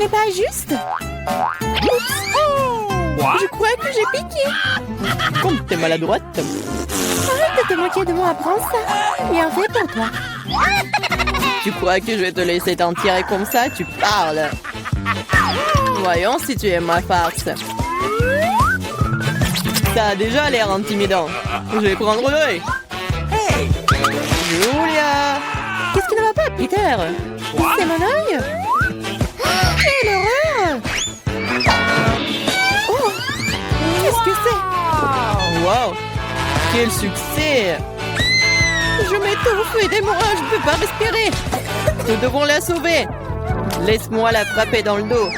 n'est pas juste. Oups. Je crois que j'ai piqué. Comme t'es maladroite. Arrête de te moquer de moi, prends ça. Bien fait pour toi. Tu crois que je vais te laisser t'en tirer comme ça? Tu parles. Voyons si tu aimes ma farce. Ça a déjà l'air intimidant. Je vais prendre l'œil. Hey! Julia! Qu'est-ce qui ne va pas, Peter? C'est mon œil. Quelle horreur! Oh! Qu'est-ce que c'est? Wow! Quel succès! Je m'étouffe, aidez-moi, je ne peux pas respirer. Nous devons la sauver. Laisse-moi la frapper dans le dos.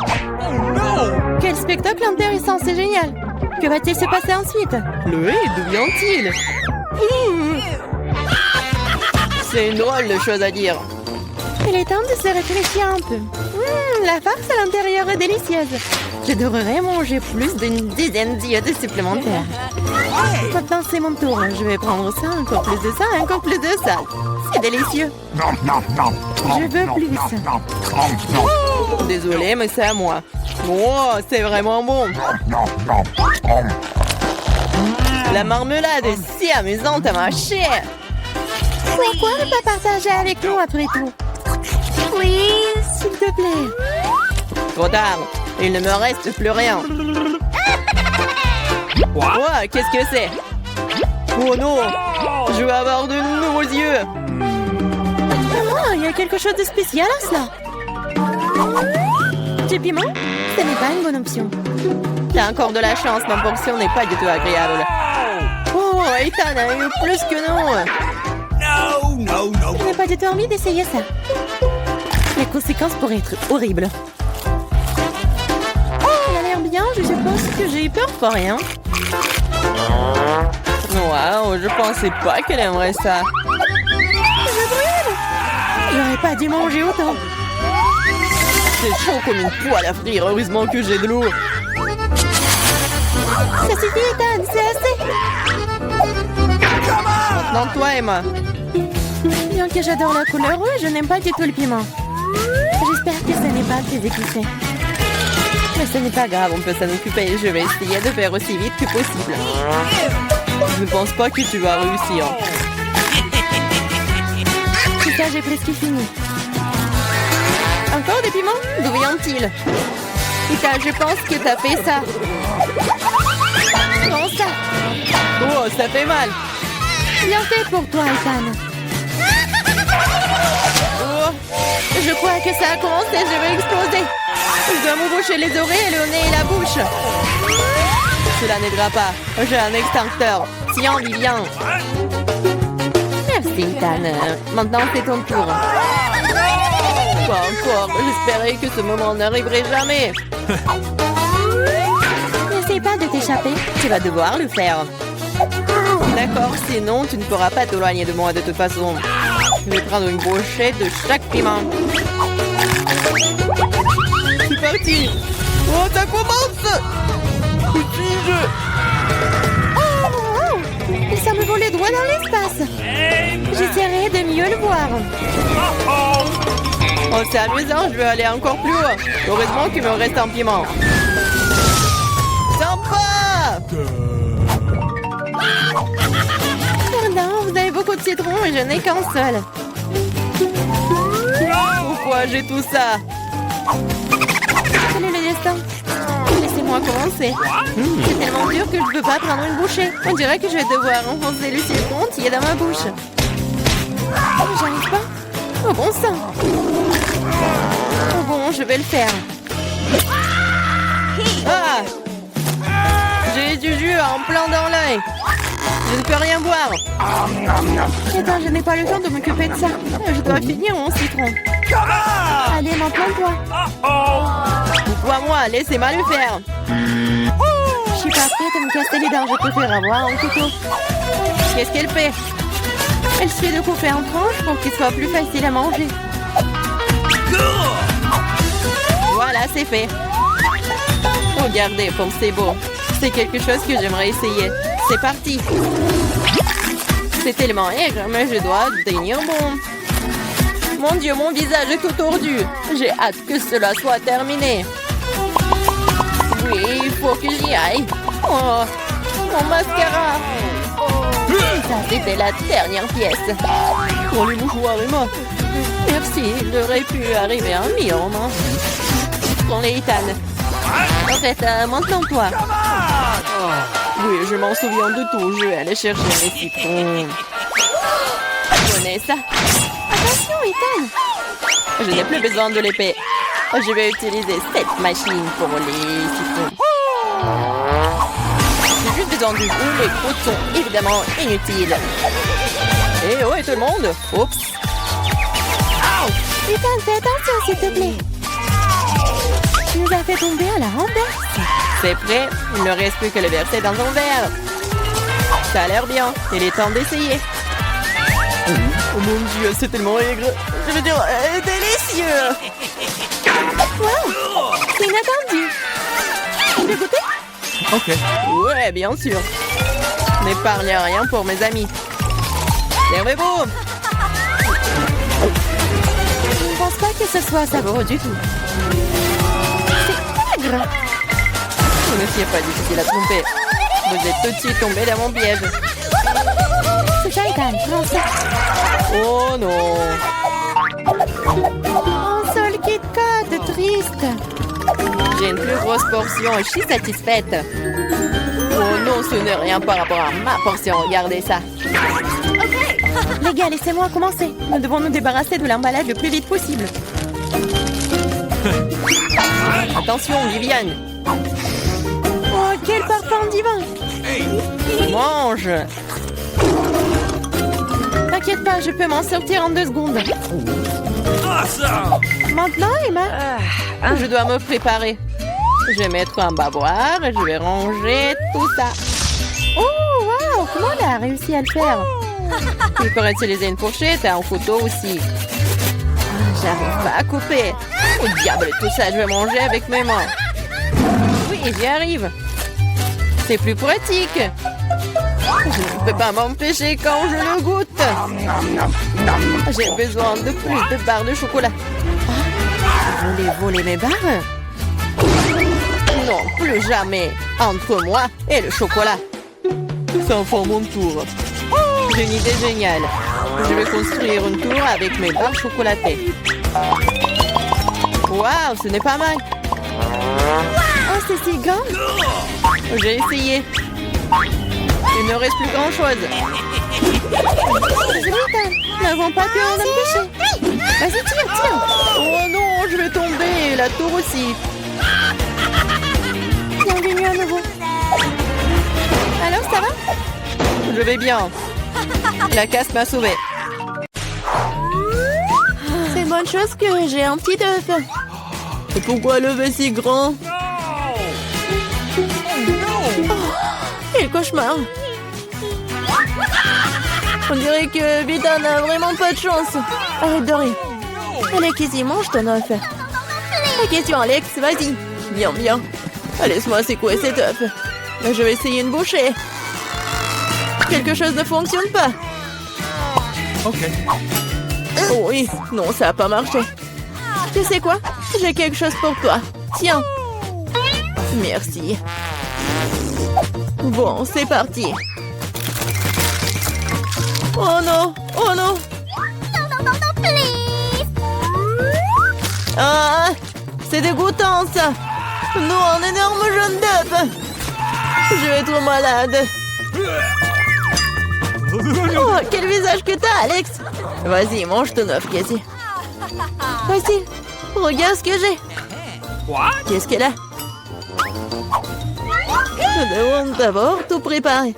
Quel spectacle intéressant, c'est génial. Que va-t-il se passer ensuite? Chloé, d'où vient-il? C'est une drôle de chose à dire. Il est temps de se réfléchir un peu. La farce à l'intérieur est délicieuse. Je devrais manger plus d'une dizaine d'iodes supplémentaires. Maintenant, c'est mon tour. Je vais prendre ça, encore plus de ça, encore plus de ça. C'est délicieux. Je veux plus. Désolée, mais c'est à moi. Oh, c'est vraiment bon. La marmelade est si amusante à mâcher. Pourquoi ne pas partager avec nous après tout? Oui, s'il te plaît. Trop tard. Il ne me reste plus rien. Quoi? Qu'est-ce que c'est? Oh non! Je vais avoir de nouveaux yeux! Maman, il y a quelque chose de spécial à cela. Du piment? Ce n'est pas une bonne option. T'as encore de la chance, ma portion n'est pas du tout agréable. Oh, Ethan a eu plus que nous! Je n'ai pas du tout envie d'essayer ça. Les conséquences pourraient être horribles. Elle a l'air bien, je suppose que j'ai eu peur pour rien. Wow, je pensais pas qu'elle aimerait ça. Je brûle! J'aurais pas dû manger autant. C'est chaud comme une poêle à frire, heureusement que j'ai de l'eau. Ça suffit, Ethan, c'est assez. Maintenant toi, Emma. Bien que j'adore la couleur rouge, je n'aime pas du tout le piment. J'espère que ce n'est pas très épicé. Mais ce n'est pas grave, on peut s'en occuper. Je vais essayer de faire aussi vite que possible. Je ne pense pas que tu vas réussir. C'est ça, j'ai presque fini. Encore des piments? D'où vient-il? Ethan, je pense que t'as fait ça. Prends ça. Oh, ça fait mal. Bien fait pour toi, Ethan. Oh, Je crois que ça a commencé, je vais exploser. je dois me boucher les oreilles, le nez et la bouche. Cela n'aidera pas. J'ai un extincteur. Tiens, Vivian. Merci, Ethan. Maintenant, c'est ton tour. Pas encore. J'espérais que ce moment n'arriverait jamais. N'essaie pas de t'échapper. Tu vas devoir le faire. D'accord, sinon tu ne pourras pas t'éloigner de moi de toute façon. Je vais prendre une brochette de chaque piment. C'est parti. Oh, ça commence. Où suis-je? Oh! Il semble voler droit dans l'espace. J'essaierai de mieux le voir. Oh, c'est amusant, je vais aller encore plus haut. Heureusement qu'il me reste un piment. Sympa! Pardon, vous avez beaucoup de citron et je n'ai qu'un seul. Pourquoi j'ai tout ça? Quel est le destin? Laissez-moi commencer. C'est tellement dur que je ne peux pas prendre une bouchée. On dirait que je vais devoir enfoncer le citron entier dans ma bouche. Oh, j'arrive pas. Oh bon sang. Oh bon, je vais le faire. Ah! J'ai du jus en plein dans l'œil. Je ne peux rien boire. Attends, je n'ai pas le temps de m'occuper de ça. Je dois finir mon citron. Allez, maintenant toi. Pourquoi moi? Laissez-moi le faire. Je suis pas prête à me casser les dents. Je préfère avoir un couteau. Qu'est-ce qu'elle fait? Elle suffit de couper en tranches pour qu'il soit plus facile à manger. Voilà, c'est fait. Regardez comme c'est beau. C'est quelque chose que j'aimerais essayer. C'est parti. C'est tellement aigre, mais je dois tenir bon. Mon Dieu, mon visage est tout tordu. J'ai hâte que cela soit terminé. Oui, il faut que j'y aille. Oh, mon mascara. Ça, c'était la dernière pièce. Oh, les mouchoirs, Emma. Merci, il aurait pu arriver un million, non? Prends-les, Ethan. En fait, maintenant, toi. Oui, je m'en souviens de tout. Je vais aller chercher mes citrons. Prenez ça. Attention, Ethan. Je n'ai plus besoin de l'épée. Je vais utiliser cette machine pour les citrons. J'ai juste besoin du jus. Les croûtes sont évidemment inutiles. Et ouais, tout le monde. Oups. Ethan, fais attention, s'il te plaît. Tu nous as fait tomber à la renverse. C'est prêt. Il ne reste plus que le verser dans un verre. Ça a l'air bien. Il est temps d'essayer. Oh mon Dieu, c'est tellement aigre. Je veux dire, délicieux. Wow, c'est inattendu. Tu veux goûter? Ok. Ouais, bien sûr. N'épargne rien pour mes amis. Servez-vous. Je ne pense pas que ce soit savoureux du tout. C'est aigre. Ce n'est pas difficile à tromper. Vous êtes tout de suite tombé dans mon piège. C'est ça, Ethan, prends ça. Oh non. Un seul Kit Kat, triste. J'ai une plus grosse portion et je suis satisfaite. Oh non, ce n'est rien par rapport à ma portion. Regardez ça. Les gars, laissez-moi commencer. Nous devons nous débarrasser de l'emballage le plus vite possible. Attention, Viviane. Oh, quel parfum divin. Mange. T'inquiète pas, je peux m'en sortir en 2 secondes. Maintenant, Emma. Je dois me préparer. Je vais mettre un bavoir et je vais ranger tout ça. Oh, wow, comment elle a réussi à le faire? Je peux utiliser une fourchette et un couteau aussi. J'arrive pas à couper. Oh diable, tout ça, je vais manger avec mes mains. Oui, j'y arrive. C'est plus pratique. Je ne peux pas m'empêcher quand je le goûte. J'ai besoin de plus de barres de chocolat. Vous voulez voler mes barres? Non, plus jamais. Entre moi et le chocolat. C'est enfin mon tour. J'ai une idée géniale. Je vais construire une tour avec mes barres chocolatées. Waouh, ce n'est pas mal. Oh, c'est si grand. J'ai essayé. Il ne reste plus grand-chose. Désolé, Ethan. Nous n'avons pas pu en empêcher. Vas-y, tire. Oh non, je vais tomber. La tour aussi. Bienvenue à nouveau. Alors, ça va? Je vais bien. La casse m'a sauvé. C'est une bonne chose que j'ai un petit œuf. Et pourquoi le est si grand? Quel cauchemar. On dirait que Vita n'a vraiment pas de chance. Arrête de rire. Allez, Kizzy, mange ton œuf. La question, Alex, vas-y. Bien, bien. Laisse-moi secouer cet œuf. Je vais essayer une bouchée. Quelque chose ne fonctionne pas. Ok. Oh oui, non, ça n'a pas marché. Tu sais quoi? J'ai quelque chose pour toi. Tiens. Merci. Bon, c'est parti. Oh non! Oh non! Ah! C'est dégoûtant, ça! Non, un énorme jaune d'œuf! Je vais être malade! Oh, quel visage que t'as, Alex! Vas-y, mange ton œuf, Cassie. Vas-y, regarde ce que j'ai! Qu'est-ce qu'elle a? Je devons d'abord tout préparer.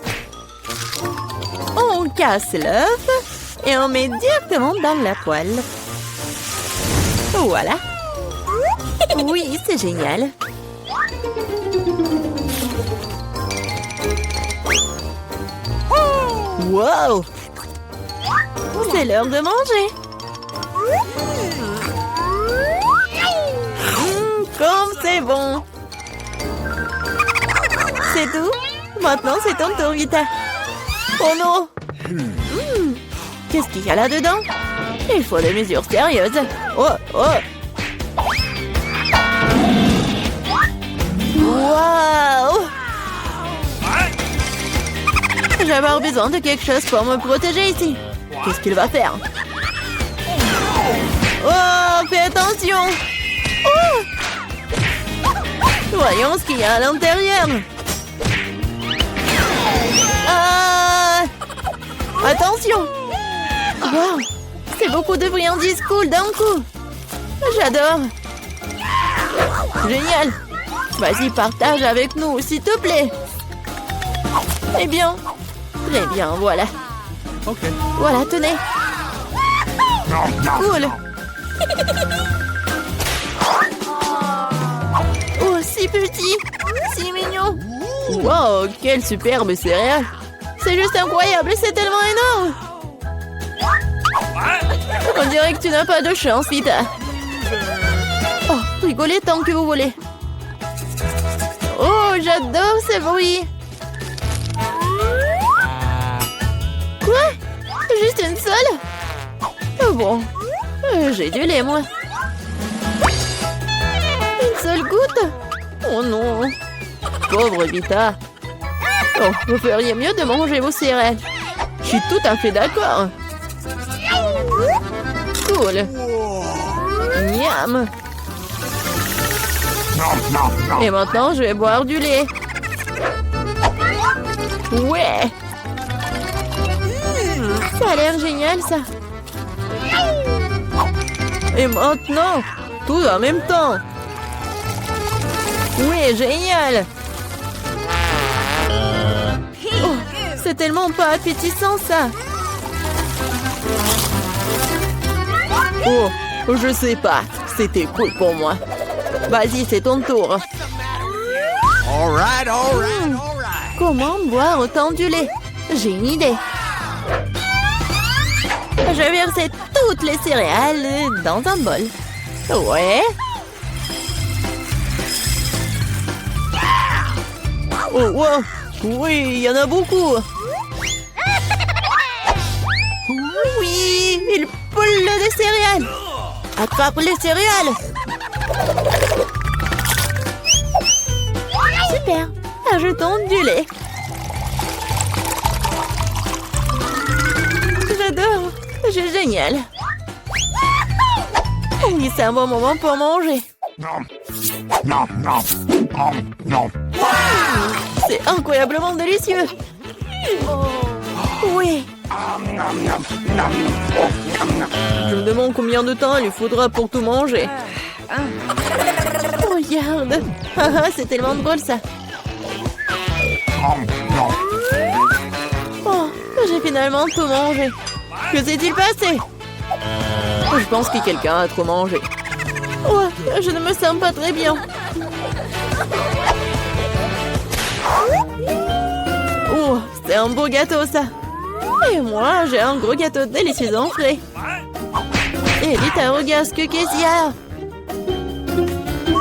On casse l'œuf et on met directement dans la poêle. Voilà. Oui, c'est génial. Wow! C'est l'heure de manger. Comme c'est bon. C'est tout. Maintenant, c'est ton tour, Vita. Oh non! Qu'est-ce qu'il y a là-dedans? Il faut des mesures sérieuses. Oh, oh. Waouh! Je vais avoir besoin de quelque chose pour me protéger ici. Qu'est-ce qu'il va faire? Oh, fais attention! Oh! Voyons ce qu'il y a à l'intérieur. Ah! Attention! Wow! C'est beaucoup de friandises cool d'un coup. J'adore. Génial. Vas-y, partage avec nous, s'il te plaît. Eh bien. Très bien, voilà. Ok. Voilà, tenez. Cool. Oh, si petit. Si mignon. Wow, quelle superbe céréale. C'est juste incroyable, c'est tellement énorme. On dirait que tu n'as pas de chance, Vita. Oh, rigolez tant que vous voulez. Oh, j'adore ces bruits. Quoi? Juste une seule? Oh bon, j'ai du lait, moi. Une seule goutte? Oh non. Pauvre Vita. Oh, vous feriez mieux de manger vos céréales. Je suis tout à fait d'accord. Cool. Miam. Et maintenant, je vais boire du lait. Ouais. Ça a l'air génial, ça. Et maintenant, tout en même temps. Oui, génial. Oh, c'est tellement pas appétissant, ça. Oh, je sais pas. C'était cool pour moi. Vas-y, c'est ton tour. All right. Comment boire autant du lait? J'ai une idée. Je vais verser toutes les céréales dans un bol. Ouais. Oh, wow. Oui, il y en a beaucoup. Oui, il poule des céréales. Attrape les céréales. Super. Ajoutons du lait. J'adore. C'est génial. Oui, c'est un bon moment pour manger. C'est incroyablement délicieux. Oui. Je me demande combien de temps il lui faudra pour tout manger. Regarde. C'est tellement drôle, ça. Oh, j'ai finalement tout mangé. Que s'est-il passé? Je pense que quelqu'un a trop mangé. Oh, je ne me sens pas très bien. Oh, c'est un beau gâteau, ça. Et moi, j'ai un gros gâteau délicieux en frais. Et Vita, regarde ce qu'il y a.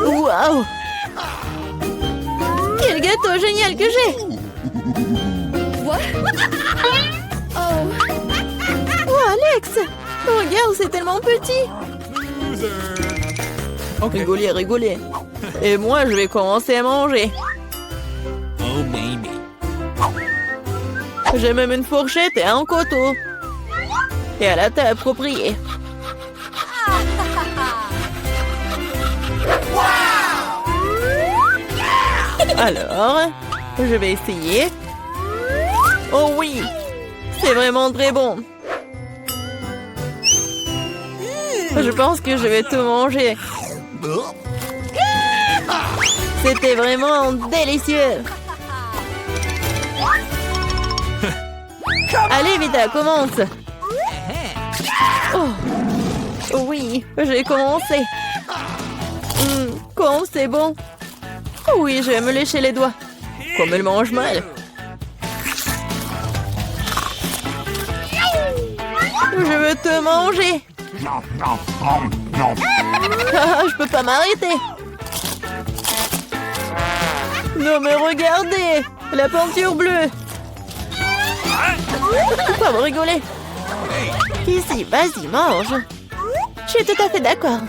Waouh! Quel gâteau génial que j'ai! Oh, Alex! Regarde, c'est tellement petit! Okay. Rigolez, rigolez. Et moi, je vais commencer à manger. Oh, baby. J'ai même une fourchette et un couteau. Et à la table appropriée. Alors, je vais essayer. Oh oui, c'est vraiment très bon. Je pense que je vais tout manger. C'était vraiment délicieux. Allez, Vita, commence. Oh, oui, j'ai commencé. Comme c'est bon. Oui, je vais me lécher les doigts. Comme elle mange mal. Je veux te manger. Ah, je peux pas m'arrêter. Non mais regardez, la peinture bleue. Pourquoi vous rigolez? ici. Vas-y, mange. Je suis tout à fait d'accord.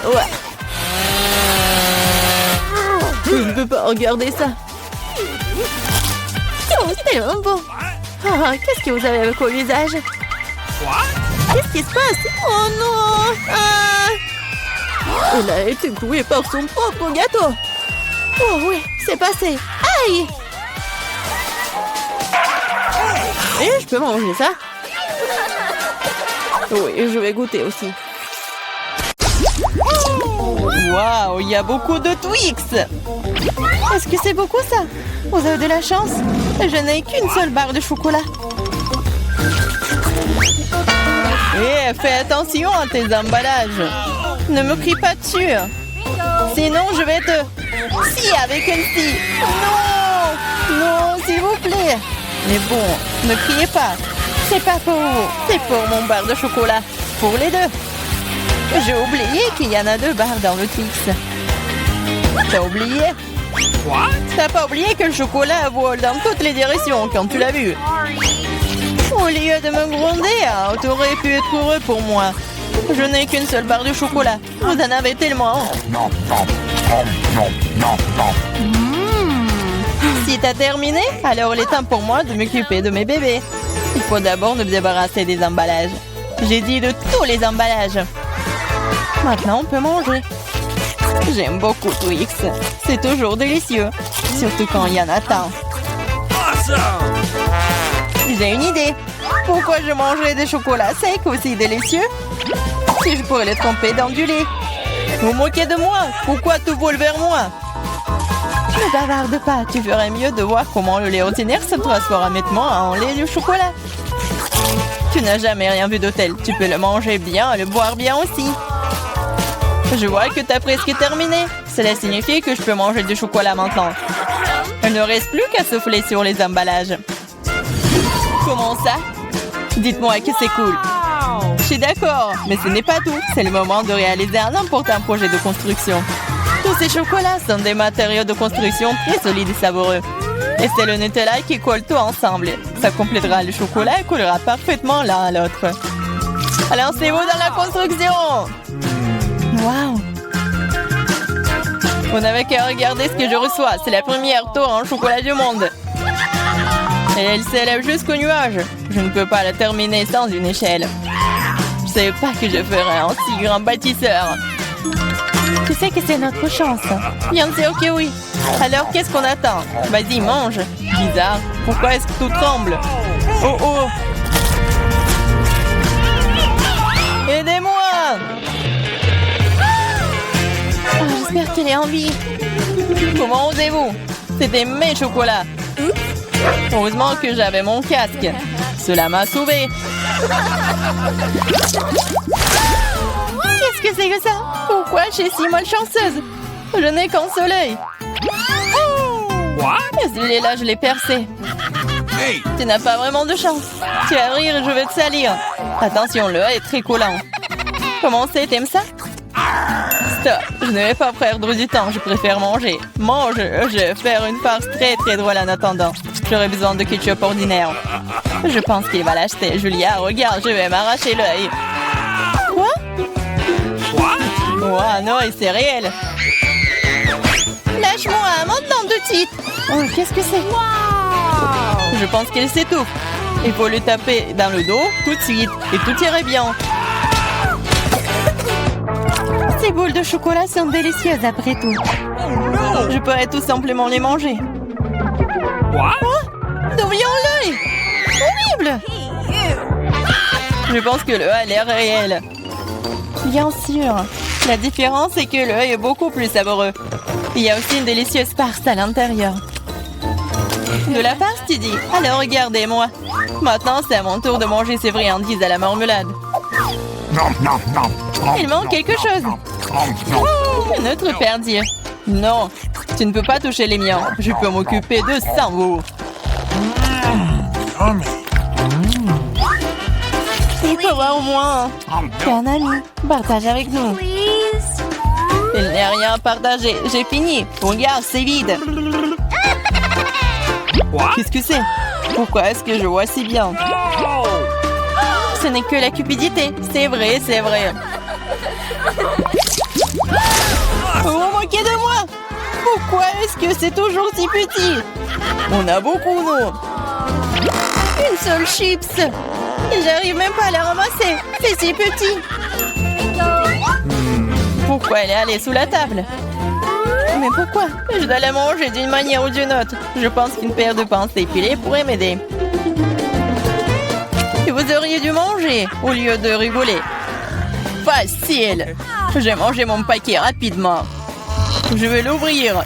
Ouais. Je ne peux pas regarder ça. Oh, c'est tellement beau. Oh, qu'est-ce que vous avez avec vos visages? Qu'est-ce qui se passe? Oh non! Elle a été clouée par son propre gâteau. Oh oui, c'est passé. Aïe! Et je peux manger ça? Oui, je vais goûter aussi. Waouh, il y a beaucoup de Twix. Est-ce que c'est beaucoup ça? Vous avez de la chance. Je n'ai qu'une seule barre de chocolat. Eh, fais attention à tes emballages. Ne me crie pas dessus. Sinon, je vais te... Si, avec une scie. Non! Non, s'il vous plaît. Mais bon, ne criez pas. C'est pas pour vous. C'est pour mon bar de chocolat. Pour les deux. J'ai oublié qu'il y en a 2 barres dans le Twix. T'as oublié? T'as pas oublié que le chocolat vole dans toutes les directions quand tu l'as vu? Au lieu de me gronder, t'aurais pu être heureux pour moi. Je n'ai qu'une seule barre de chocolat. Vous en avez tellement. Si t'as terminé, alors il est temps pour moi de m'occuper de mes bébés. Il faut d'abord me débarrasser des emballages. J'ai dit de tous les emballages. Maintenant, on peut manger. J'aime beaucoup Twix. C'est toujours délicieux. Surtout quand il y en a tant. J'ai une idée. Pourquoi je mangerais des chocolats secs aussi délicieux si je pourrais les tremper dans du lait? Vous moquez de moi? Pourquoi tout vole vers moi? Ne bavarde pas. Tu ferais mieux de voir comment le lait ordinaire se transforme nettement en lait de chocolat. Tu n'as jamais rien vu de tel. Tu peux le manger bien, le boire bien aussi. Je vois que tu as presque terminé. Cela signifie que je peux manger du chocolat maintenant. Il ne reste plus qu'à souffler sur les emballages. Comment ça? Dites-moi que c'est cool. Je suis d'accord, mais ce n'est pas tout. C'est le moment de réaliser un important projet de construction. Tous ces chocolats sont des matériaux de construction très solides et savoureux. Et c'est le Nutella qui colle tout ensemble. Ça complétera le chocolat et collera parfaitement l'un à l'autre. Lancez-vous dans la construction! Waouh! Vous n'avez qu'à regarder ce que je reçois. C'est la première tour en chocolat du monde. Et elle s'élève jusqu'au nuage. Je ne peux pas la terminer sans une échelle. Je ne savais pas que je ferais un si grand bâtisseur. Tu sais que c'est notre chance. Bien sûr que oui. Alors qu'est-ce qu'on attend? Vas-y, mange. Bizarre. Pourquoi est-ce que tout tremble? Oh oh! Aidez-moi! Oh, j'espère qu'elle est en vie. Comment osez-vous? C'était mes chocolats. Heureusement que j'avais mon casque. Cela m'a sauvé. Qu'est-ce que c'est que ça? Pourquoi je suis si malchanceuse? Je n'ai qu'un seul œil. Celui-là, je l'ai percé. Hey! Tu n'as pas vraiment de chance. Tu vas rire et je vais te salir. Attention, le œil est très collant. Comment c'est? T'aimes ça? Stop, je ne vais pas perdre du temps. Je préfère manger. Mange, je vais faire une farce très très drôle en attendant. J'aurais besoin de ketchup ordinaire. Je pense qu'il va l'acheter. Julia, regarde, je vais m'arracher l'œil. Quoi? Ouah, non, et c'est réel. Lâche-moi, maintenant de suite. Oh, qu'est-ce que c'est? Je pense qu'elle s'étouffe. Il faut lui taper dans le dos tout de suite et tout irait bien. Ces boules de chocolat sont délicieuses après tout. Je pourrais tout simplement les manger. Nous voyons l'œil. Horrible. Je pense que le a l'air réel. Bien sûr. La différence est que l'œil est beaucoup plus savoureux. Il y a aussi une délicieuse farce à l'intérieur. De la farce, tu dis? Alors regardez-moi. Maintenant, c'est à mon tour de manger ces friandises à la marmelade. Il manque quelque chose. Notre perdier. Non, tu ne peux pas toucher les miens. Je peux m'occuper de ça, vous. Il faut voir au moins. T'es un ami. Partage avec nous. Il n'y a rien à partager. J'ai fini. Regarde, c'est vide. Qu'est-ce que c'est? Pourquoi est-ce que je vois si bien? Ce n'est que la cupidité. C'est vrai, c'est vrai. Vous moquez de moi? Pourquoi est-ce que c'est toujours si petit? On a beaucoup, non? Une seule chips. J'arrive même pas à la ramasser. C'est si petit. Pourquoi elle est allée sous la table? Mais pourquoi? Je dois la manger d'une manière ou d'une autre. Je pense qu'une paire de pinces épilées pourrait m'aider. Et vous auriez dû manger au lieu de rigoler. Facile. J'ai mangé mon paquet rapidement. Je vais l'ouvrir.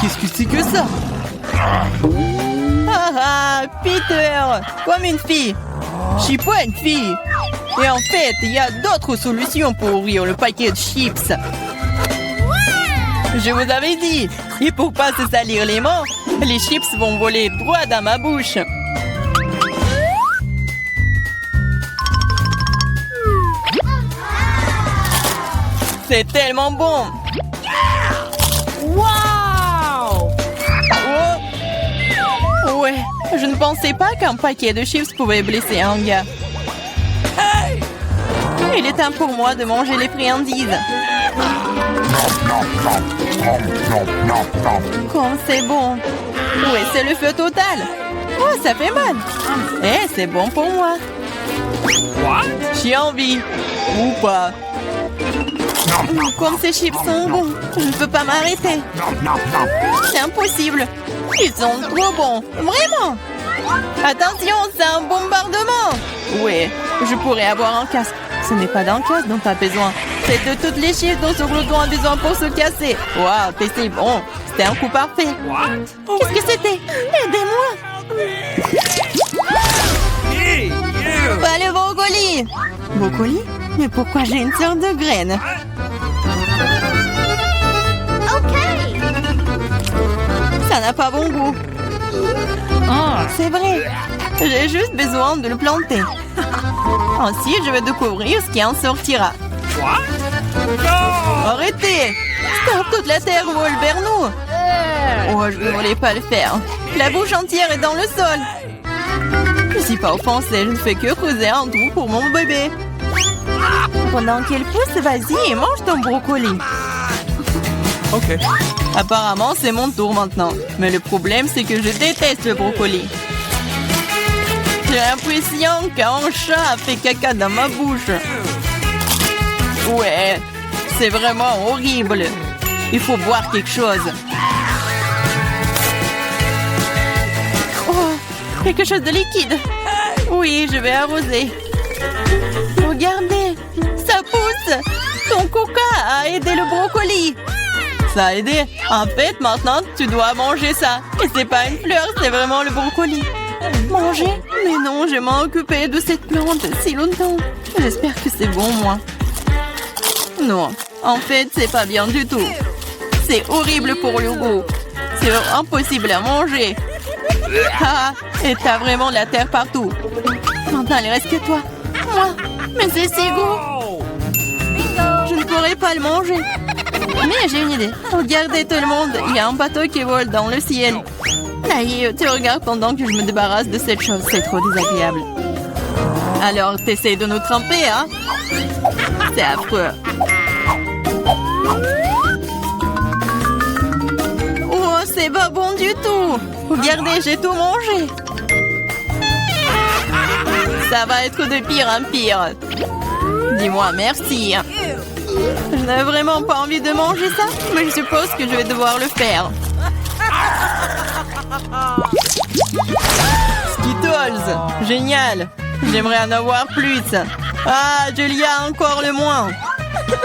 Qu'est-ce que c'est que ça? Ah ah, Peter, comme une fille. Je suis pas une fille. Et en fait, il y a d'autres solutions pour ouvrir le paquet de chips. Je vous avais dit. Et pour pas se salir les mains, les chips vont voler droit dans ma bouche. C'est tellement bon. Wow! Oh! Ouais, je ne pensais pas qu'un paquet de chips pouvait blesser un gars. Il est temps pour moi de manger les friandises. Comme c'est bon. Ouais, c'est le feu total. Oh, ça fait mal. Eh, c'est bon pour moi. J'ai envie. Ou pas. Comme ces chips sont bons, je ne peux pas m'arrêter. C'est impossible. Ils sont trop bons. Vraiment. Attention, c'est un bombardement. Ouais, je pourrais avoir un casque. Ce n'est pas d'un casque dont tu as besoin. C'est de toutes les chips dont ce glouton a besoin pour se casser. Waouh, c'est bon. C'était un coup parfait. Qu'est-ce que c'était? Aidez-moi. Pas le brocoli. Brocoli? Mais pourquoi j'ai une sorte de graine? Ça n'a pas bon goût. C'est vrai. J'ai juste besoin de le planter. Ensuite, je vais découvrir ce qui en sortira. Arrêtez! Stop, toute la terre vole vers nous. Oh, je ne voulais pas le faire. La bouche entière est dans le sol. Je ne suis pas offensée, je ne fais que creuser un trou pour mon bébé. Pendant qu'elle pousse, vas-y et mange ton brocoli. Okay. Apparemment, c'est mon tour maintenant. Mais le problème, c'est que je déteste le brocoli. J'ai l'impression qu'un chat a fait caca dans ma bouche. Ouais, c'est vraiment horrible. Il faut boire quelque chose. Oh, quelque chose de liquide. Oui, je vais arroser. Regardez, ça pousse. Ton coca a aidé le brocoli. Ça a aidé. En fait, maintenant, tu dois manger ça. Et c'est pas une fleur, c'est vraiment le brocoli. Manger? Mais non, je m'en occupé de cette plante si longtemps. J'espère que c'est bon, moi. Non, en fait, c'est pas bien du tout. C'est horrible pour le goût. C'est impossible à manger. Ah, et t'as vraiment de la terre partout. Maintenant, il reste que toi. Moi, mais c'est si goût. Je ne pourrais pas le manger. Mais j'ai une idée. Regardez tout le monde, il y a un bateau qui vole dans le ciel. Aïe, tu regardes pendant que je me débarrasse de cette chose. C'est trop désagréable. Alors, t'essayes de nous tremper, hein? C'est affreux. Oh, c'est pas bon du tout. Regardez, j'ai tout mangé. Ça va être de pire en pire. Dis-moi merci. Je n'avais vraiment pas envie de manger ça, mais je suppose que je vais devoir le faire. Skittles, génial. J'aimerais en avoir plus. Ah, Julia, encore le moins.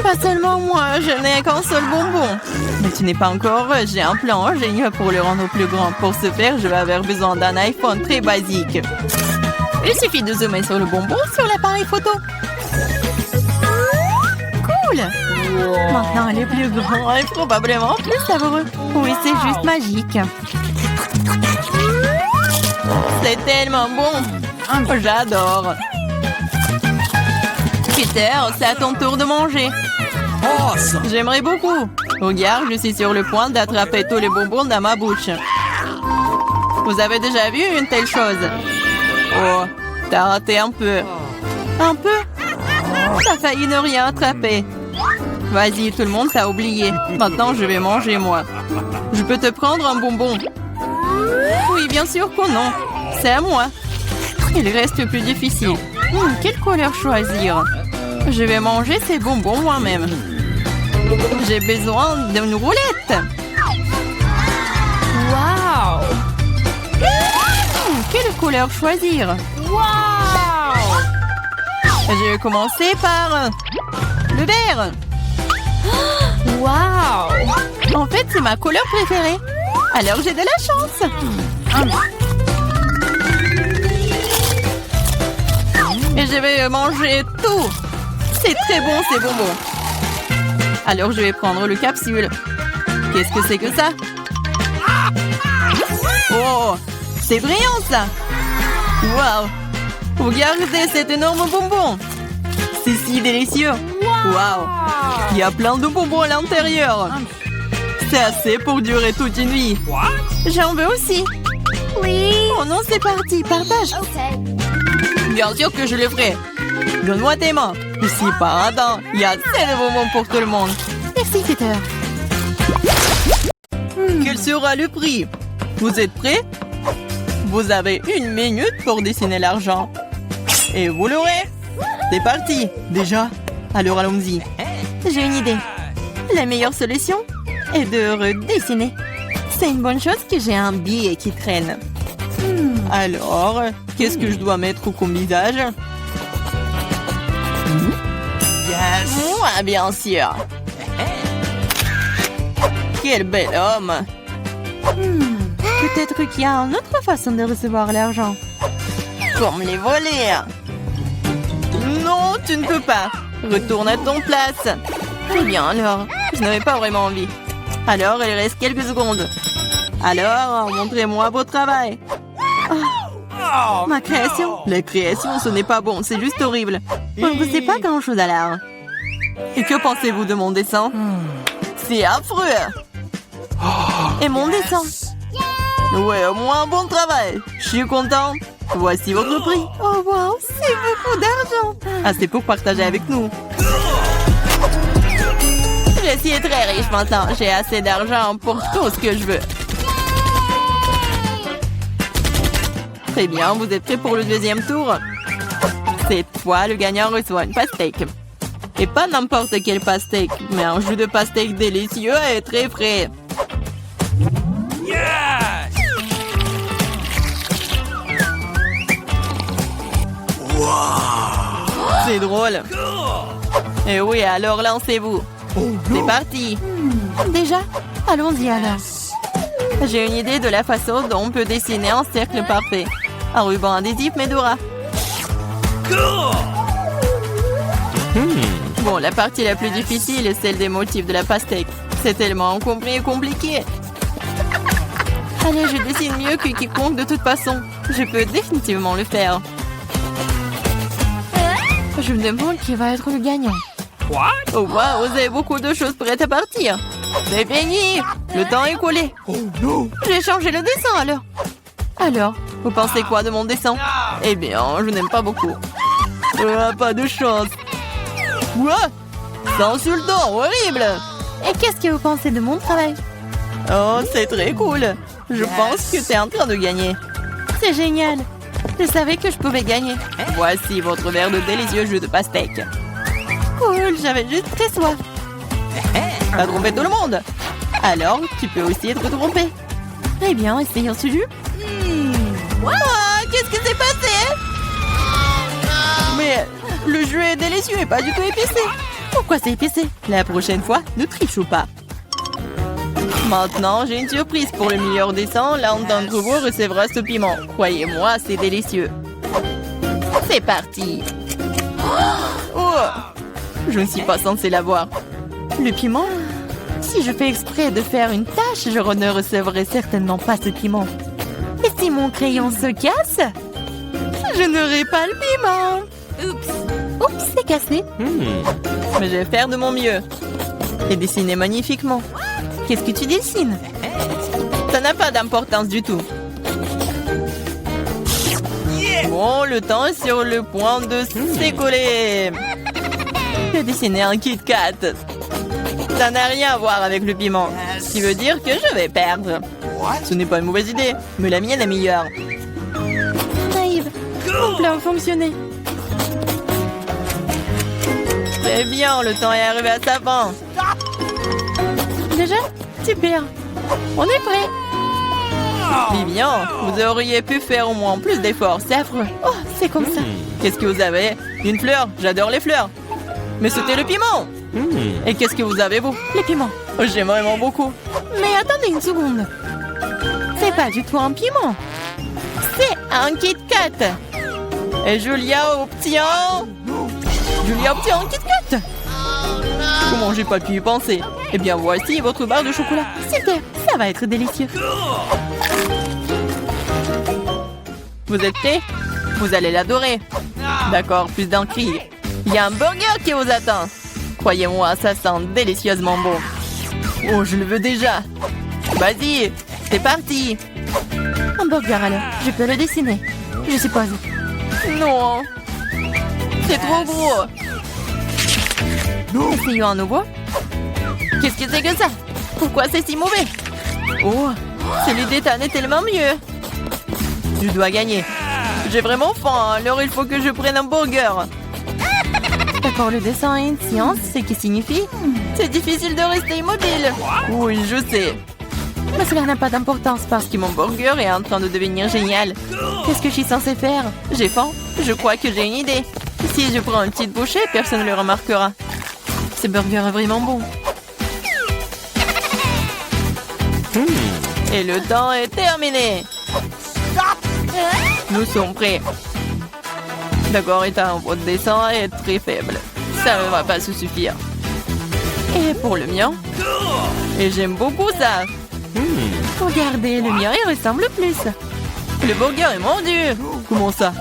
Pas seulement moi, je n'ai qu'un seul bonbon. Mais tu n'es pas encore heureux, j'ai un plan génial pour le rendre plus grand. Pour ce faire, je vais avoir besoin d'un iPhone très basique. Il suffit de zoomer sur le bonbon sur l'appareil photo. Cool! Maintenant, elle est plus grand et probablement plus savoureux. Oui, c'est juste magique. C'est tellement bon. J'adore. Peter, c'est à ton tour de manger. Awesome. J'aimerais beaucoup. Regarde, je suis sur le point d'attraper tous les bonbons dans ma bouche. Vous avez déjà vu une telle chose? Oh, T'as raté un peu. Un peu? T'as failli ne rien attraper. Vas-y, tout le monde t'a oublié. Maintenant, je vais manger, moi. Je peux te prendre un bonbon? Oui, bien sûr que non. C'est à moi. Il reste plus difficile. Quelle couleur choisir? Je vais manger ces bonbons moi-même. J'ai besoin d'une roulette. Wow! Quelle couleur choisir? Wow! Je vais commencer par le vert. Wow! En fait, c'est ma couleur préférée. Alors, j'ai de la chance. Et je vais manger tout. C'est très bon, ces bonbons. Alors, je vais prendre le capsule. Qu'est-ce que c'est que ça? Oh, c'est brillant, ça. Waouh! Regardez cet énorme bonbon. C'est si délicieux. Waouh! Il y a plein de bonbons à l'intérieur. C'est assez pour durer toute une vie. J'en veux aussi. Oui! Oh non, c'est parti, partage. OK. Bien sûr que je le ferai. Donne-moi tes mains. Ici, par un il y a assez de bonbons pour tout le monde. Merci, Peter. Quel sera le prix? Vous êtes prêts? Vous avez 1 minute pour dessiner l'argent. Et vous l'aurez. C'est parti. Déjà? Alors allons-y. J'ai une idée. La meilleure solution est de redessiner. C'est une bonne chose que j'ai un billet qui traîne. Alors, qu'est-ce que je dois mettre comme visage? Moi, bien sûr. Quel bel homme. Peut-être qu'il y a une autre façon de recevoir l'argent. Comme les voler. Non, tu ne peux pas. Retourne à ton place. Très bien, alors. Je n'avais pas vraiment envie. Alors, il reste quelques secondes. Alors, montrez-moi votre travail. Oh, ma création. La création, ce n'est pas bon. C'est juste horrible. Vous ne savez pas grand-chose à l'art. Et que pensez-vous de mon dessin? C'est affreux. Et mon dessin? Ouais, au moins un bon travail. Je suis content. Voici votre prix. Oh wow, c'est beaucoup d'argent. Assez pour partager avec nous. Je suis très riche maintenant. J'ai assez d'argent pour tout ce que je veux. Très bien, vous êtes prêts pour le deuxième tour? Cette fois, le gagnant reçoit une pastèque. Et pas n'importe quelle pastèque, mais un jus de pastèque délicieux et très frais. C'est drôle. Et oui, alors lancez-vous. C'est parti. Déjà? Allons-y alors. J'ai une idée de la façon dont on peut dessiner un cercle parfait. Un ruban adhésif Medora. Bon, la partie la plus difficile est celle des motifs de la pastèque. C'est tellement encombré et compliqué. Allez, je dessine mieux que quiconque de toute façon. Je peux définitivement le faire. Je me demande qui va être le gagnant. Oh wow, vous avez beaucoup de choses prêtes à partir. C'est fini. Le temps est écoulé. J'ai changé le dessin alors. Vous pensez quoi de mon dessin? Eh bien, je n'aime pas beaucoup. Pas de chance. Quoi? C'est insultant, horrible. Et qu'est-ce que vous pensez de mon travail? Oh, c'est très cool. Je pense que tu es en train de gagner. C'est génial. Je savais que je pouvais gagner. Voici votre verre de délicieux jus de pastèque. Cool, j'avais juste très soif. T'as trompé tout le monde. Alors, tu peux aussi être trompé. Eh bien, essayons ce jus. Qu'est-ce qui s'est passé? Mais le jus est délicieux et pas du tout épicé. Pourquoi c'est épicé? La prochaine fois, ne triche pas. Maintenant, j'ai une surprise pour le meilleur dessin. L'un d'entre vous recevra ce piment. Croyez-moi, c'est délicieux. C'est parti. Oh, je ne suis pas censée l'avoir. Le piment? Si je fais exprès de faire une tâche, je ne recevrai certainement pas ce piment. Et si mon crayon se casse, je n'aurai pas le piment. Oups, c'est cassé. Mais je vais faire de mon mieux. Et dessiner magnifiquement. Qu'est-ce que tu dessines? Ça n'a pas d'importance du tout. Bon, le temps est sur le point de s'écouler. J'ai dessiné un Kit Kat. Ça n'a rien à voir avec le piment. Ce qui veut dire que je vais perdre. Ce n'est pas une mauvaise idée, mais la mienne est meilleure. Naïve. Mon plan a fonctionné. Très bien, le temps est arrivé à sa fin. Déjà? Super. On est prêt. Vivian, vous auriez pu faire au moins plus d'efforts, c'est affreux. Oh, c'est comme ça. Qu'est-ce que vous avez? Une fleur? J'adore les fleurs. Mais c'était le piment. Et qu'est-ce que vous avez, vous? Les piments. J'aime vraiment beaucoup. Mais attendez une seconde. C'est pas du tout un piment. C'est un Kit Kat. Et Julia obtient... Julia obtient un Kit Kat. Comment j'ai pas pu y penser? Eh bien, voici votre barre de chocolat. Super, ça va être délicieux. Vous êtes prêts? Vous allez l'adorer. D'accord, plus d'un cri. Il y a un burger qui vous attend. Croyez-moi, ça sent délicieusement bon. Oh, je le veux déjà. Vas-y, c'est parti. Un burger alors, je peux le dessiner, je suppose. Non, c'est trop gros. Essayons à nouveau. Qu'est-ce que c'est que ça? Pourquoi c'est si mauvais? Oh, celui d'Ethan est tellement mieux. Je dois gagner. J'ai vraiment faim, alors il faut que je prenne un burger. D'accord, le dessin est une science, ce qui signifie... C'est difficile de rester immobile. Oui, je sais. Mais cela n'a pas d'importance parce Mon burger est en train de devenir génial. qu'est-ce que je suis censée faire? J'ai faim. Je crois que j'ai une idée. Si je prends une petite bouchée, personne ne le remarquera. Ce burger est vraiment bon. Et le temps est terminé. Nous sommes prêts. D'accord, Ethan, votre dessin est très faible. Ça ne va pas se suffire. Et pour le mien? Et j'aime beaucoup ça. Regardez, le mien il ressemble plus. Le burger est mordu. Comment ça?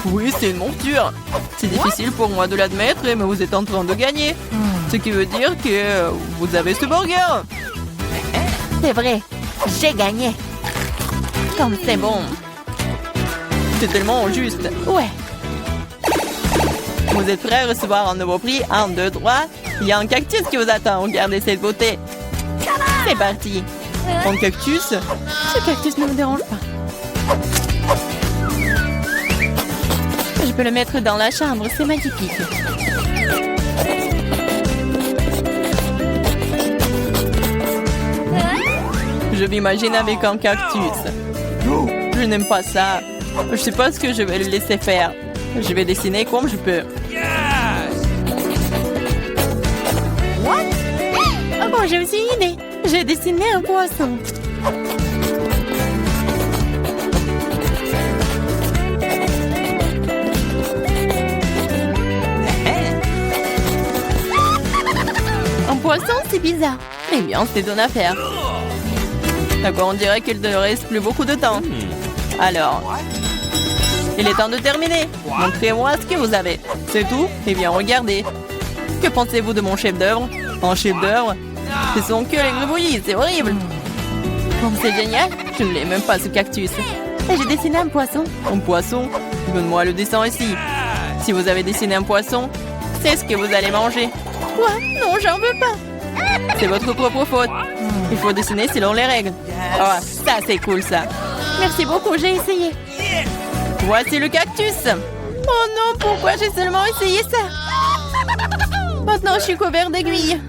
Oui, c'est une monture. C'est difficile pour moi de l'admettre, mais vous êtes en train de gagner. Ce qui veut dire que vous avez ce burger. C'est vrai, j'ai gagné. Comme c'est bon. C'est tellement juste. Ouais, Vous êtes prêts à recevoir un nouveau prix? 1, 2, 3. Il y a un cactus qui vous attend. Regardez cette beauté. C'est parti. Un cactus? ce cactus ne me dérange pas. Je peux le mettre dans la chambre, c'est magnifique. Je m'imagine avec un cactus. Je n'aime pas ça. Je sais pas ce que je vais le laisser faire. Je vais dessiner comme je peux. Oh, j'ai aussi une idée. J'ai dessiné un poisson. Un poisson, c'est bizarre. Eh bien, c'est une affaire. D'accord, on dirait qu'il ne reste plus beaucoup de temps. Alors, il est temps de terminer. Montrez-moi ce que vous avez. C'est tout? Eh bien, regardez. Que pensez-vous de mon chef-d'œuvre? Un chef-d'œuvre? Ce sont que les gribouillis, c'est horrible. Oh, c'est génial. Je ne l'ai même pas, ce cactus. Et j'ai dessiné un poisson. Un poisson? Donne-moi le dessin ici. Si vous avez dessiné un poisson, c'est ce que vous allez manger. Quoi? Non, j'en veux pas. C'est votre propre faute. Il faut dessiner selon les règles. Oh, ça c'est cool ça. Merci beaucoup, j'ai essayé. Voici le cactus. Oh non, pourquoi j'ai seulement essayé ça? Maintenant, je suis couvert d'aiguilles.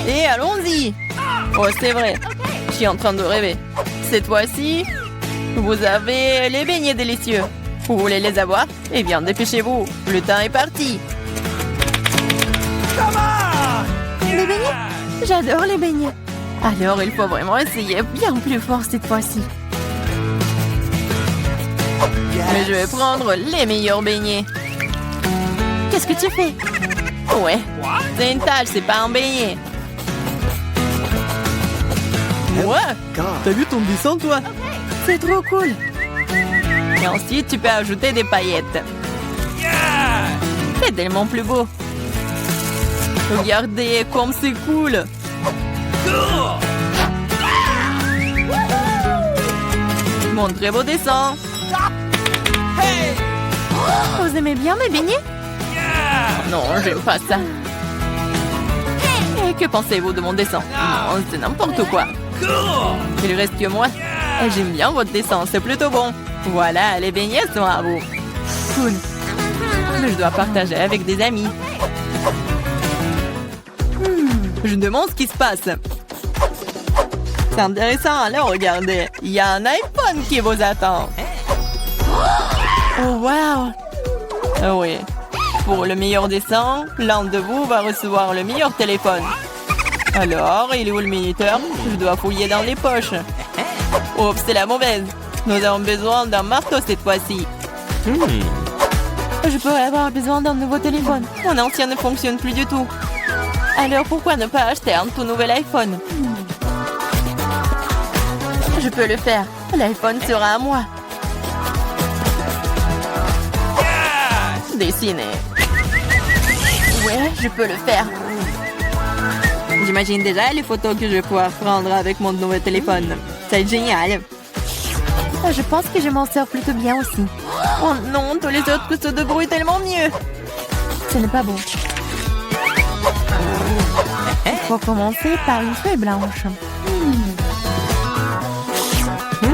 Et allons-y. Oh, c'est vrai. Je suis en train de rêver. Cette fois-ci, vous avez les beignets délicieux. Vous voulez les avoir? Eh bien, dépêchez-vous. Le temps est parti. Les beignets? J'adore les beignets. Alors, il faut vraiment essayer. Bien plus fort cette fois-ci. Mais je vais prendre les meilleurs beignets. Qu'est-ce que tu fais? Ouais, c'est une tâche, c'est pas un beignet. Ouais, t'as vu ton dessin, toi? C'est trop cool. Et ensuite, tu peux ajouter des paillettes. C'est tellement plus beau. Regardez comme c'est cool. Montrez vos dessins. Vous aimez bien mes beignets? Non, j'aime pas ça. Et que pensez-vous de mon dessin? Non, c'est n'importe quoi. Il reste que moi. Et j'aime bien votre dessin, c'est plutôt bon. Voilà, les beignets sont à vous. Cool. Mais je dois partager avec des amis. Je me demande ce qui se passe. C'est intéressant, alors regardez. Il y a un iPhone qui vous attend. Oh, wow. Ah oui. Pour le meilleur dessin, l'un de vous va recevoir le meilleur téléphone. Alors, il est où le minuteur? Je dois fouiller dans les poches. Oups, c'est la mauvaise. Nous avons besoin d'un marteau cette fois-ci. Je pourrais avoir besoin d'un nouveau téléphone. Mon ancien ne fonctionne plus du tout. Alors pourquoi ne pas acheter un tout nouvel iPhone? Je peux le faire. L'iPhone sera à moi. Dessiner. Ouais, je peux le faire. J'imagine déjà les photos que je vais pouvoir prendre avec mon nouveau téléphone. C'est génial. Je pense que je m'en sors plutôt bien aussi. Oh non, tous les autres se débrouillent tellement mieux. Ce n'est pas beau. Il faut commencer par une feuille blanche.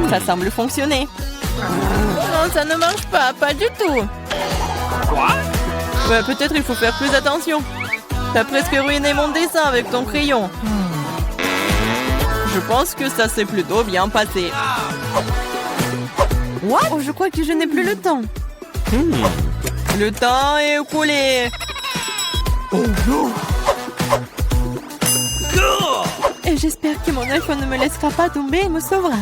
Ça semble fonctionner. Non, ça ne marche pas, pas du tout. Ouais, peut-être il faut faire plus attention. T'as presque ruiné mon dessin avec ton crayon. Je pense que ça s'est plutôt bien passé. What? Oh, je crois que je n'ai plus le temps. Le temps est écoulé. Oh non! Et j'espère que mon iPhone ne me laissera pas tomber et me sauvera.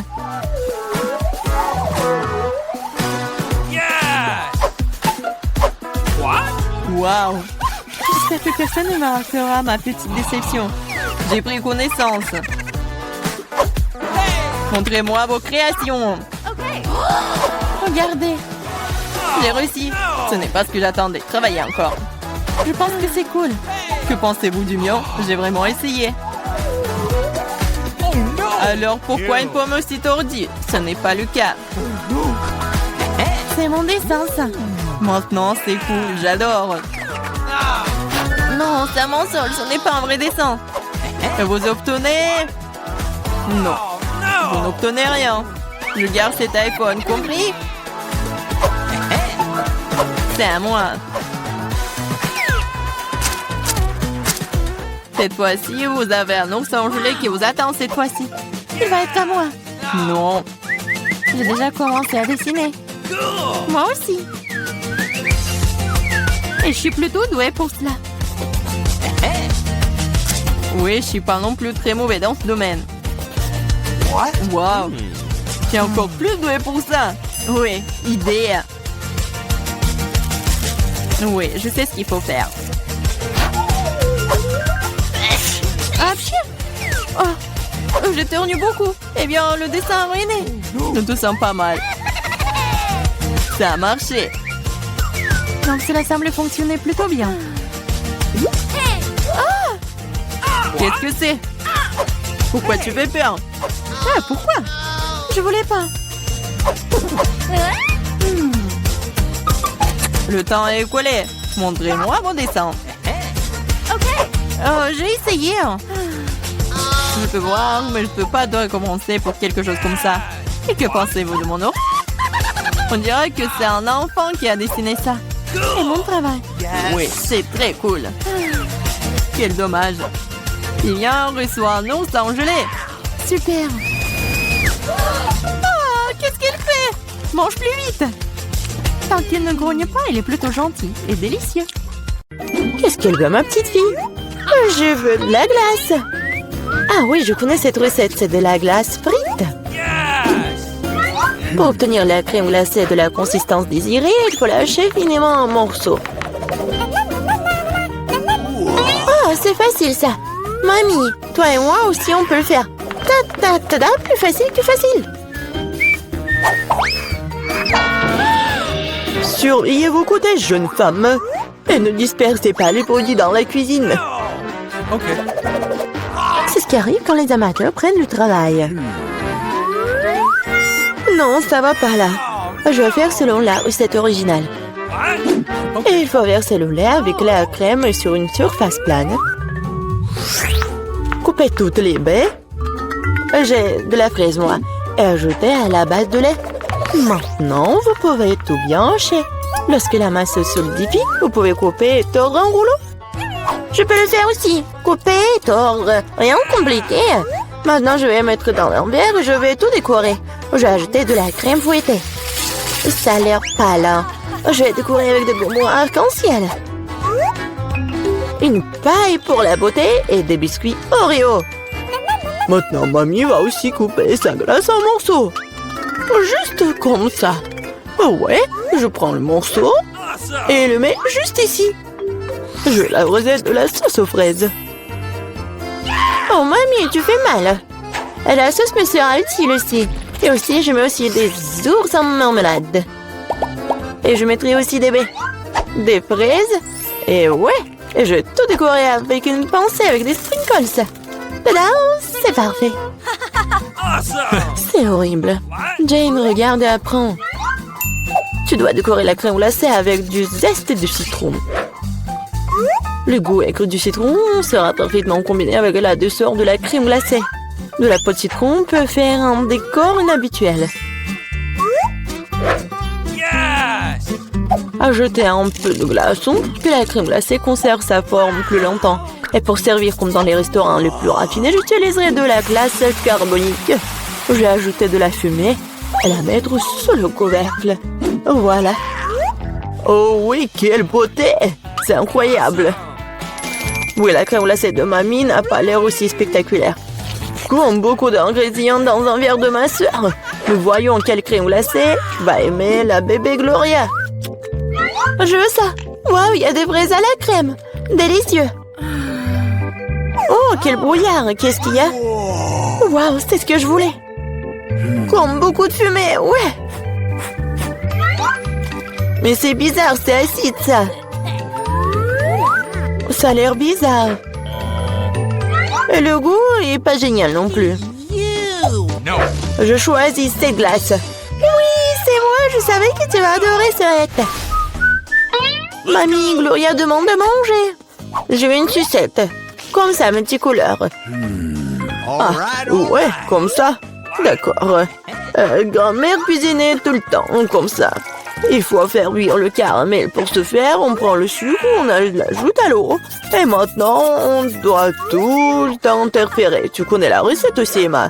Waouh! J'espère que personne ne marquera ma petite déception. J'ai pris connaissance. Montrez-moi vos créations. Regardez, J'ai réussi. Ce n'est pas ce que j'attendais. Travaillez encore. je pense que c'est cool. Que pensez-vous du mien? J'ai vraiment essayé. Alors pourquoi une pomme aussi tordue? Ce n'est pas le cas. C'est mon dessin, ça. Maintenant, c'est cool. J'adore. Non, c'est un mensonge. Ce n'est pas un vrai dessin. Et vous obtenez... Non. Vous n'obtenez rien. Je garde cet iPhone, compris? C'est à moi. Cette fois-ci, vous avez un ours en gelée qui vous attend cette fois-ci. Il va être à moi. Non. J'ai déjà commencé à dessiner. Moi aussi. Et je suis plutôt douée pour cela. Oui, je suis pas non plus très mauvais dans ce domaine. Wow. Je suis encore plus douée pour ça. Oui, idée. Oui, je sais ce qu'il faut faire. Ah, pire. Oh, j'éternue beaucoup. Eh bien, le dessin a ruiné. Je te sens pas mal. Ça a marché. Donc cela semble fonctionner plutôt bien. Qu'est-ce que c'est? Pourquoi tu fais peur? Ah, pourquoi? Je voulais pas. Le temps est écoulé. Montrez-moi vos dessins. Oh, j'ai essayé. Je peux voir, mais je peux pas recommencer pour quelque chose comme ça. Et que pensez-vous de mon ours? On dirait que c'est un enfant qui a dessiné ça. C'est mon travail. Oui, c'est très cool. Quel dommage. Lilian reçoit un ours en gelée. Super. Oh, qu'est-ce qu'il fait? Mange plus vite. Tant qu'il ne grogne pas, il est plutôt gentil et délicieux. Qu'est-ce qu'elle veut, ma petite fille? Je veux de la glace. Ah oui, je connais cette recette, c'est de la glace frite. Pour obtenir la crème glacée de la consistance désirée, il faut lâcher finement en morceaux. Oh, c'est facile ça. Mamie, toi et moi aussi on peut le faire. Ta-ta-ta-ta, plus facile, plus facile. Surveillez vos côtés, jeune femme. Et ne dispersez pas les produits dans la cuisine. Ok. C'est ce qui arrive quand les amateurs prennent du travail. Non, ça va pas là. Je vais faire selon la recette originale. Et il faut verser le lait avec la crème sur une surface plane. Couper toutes les baies. J'ai de la fraise, moi. Et ajouter à la base de lait. Maintenant, vous pouvez tout bien hacher. Lorsque la masse se solidifie, vous pouvez couper et tordre en rouleau. Je peux le faire aussi. Couper et tordre. Rien de compliqué. Maintenant, je vais mettre dans un verre et je vais tout décorer. J'ai ajouté de la crème fouettée. Ça a l'air pâle. Hein? Je vais décorer avec des bonbons arc-en-ciel. Une paille pour la beauté et des biscuits Oreo. Maintenant, mamie va aussi couper sa glace en morceaux. Juste comme ça. Ah ouais, je prends le morceau et le mets juste ici. Je la recette de la sauce aux fraises. Oh, mamie, tu fais mal. La sauce me sera utile aussi. Et aussi, je mets aussi des ours en marmelade. Et je mettrai aussi des baies. Des fraises. Et ouais, et je vais tout décorer avec une pincée avec des sprinkles. Tada, c'est parfait. C'est horrible. Jane, regarde et apprends. Tu dois décorer la crème glacée avec du zeste de citron. Le goût aigre du citron sera parfaitement combiné avec la douceur de la crème glacée. De la peau de citron peut faire un décor inhabituel. Ajoutez un peu de glaçon pour que la crème glacée conserve sa forme plus longtemps. Et pour servir comme dans les restaurants les plus raffinés, j'utiliserai de la glace carbonique. J'ai ajouté de la fumée et la mettre sous le couvercle. Voilà. Oh oui, quelle beauté! C'est incroyable. Oui, la crème glacée de mamie n'a pas l'air aussi spectaculaire. Comme beaucoup d'ingrédients dans un verre de ma sœur. Nous voyons quelle crème glacée va aimer la bébé Gloria. Je veux ça. Waouh, il y a des fraises à la crème. Délicieux. Oh, quel brouillard. Qu'est-ce qu'il y a? Waouh, c'est ce que je voulais. Comme beaucoup de fumée, ouais. Mais c'est bizarre, c'est acide, ça. Ça a l'air bizarre. Et le goût est pas génial non plus. Je choisis cette glace. Oui, c'est moi, je savais que tu vas adorer cette. Mamie, Gloria demande de manger. Je veux une sucette. Comme ça, mes petits couleurs. Ah, ouais, comme ça. D'accord. Grand-mère cuisinait tout le temps, comme ça. Il faut faire cuire le caramel. Pour ce faire, on prend le sucre, on l'ajoute à l'eau. Et maintenant, on doit tout le temps interférer. Tu connais la recette aussi, Emma?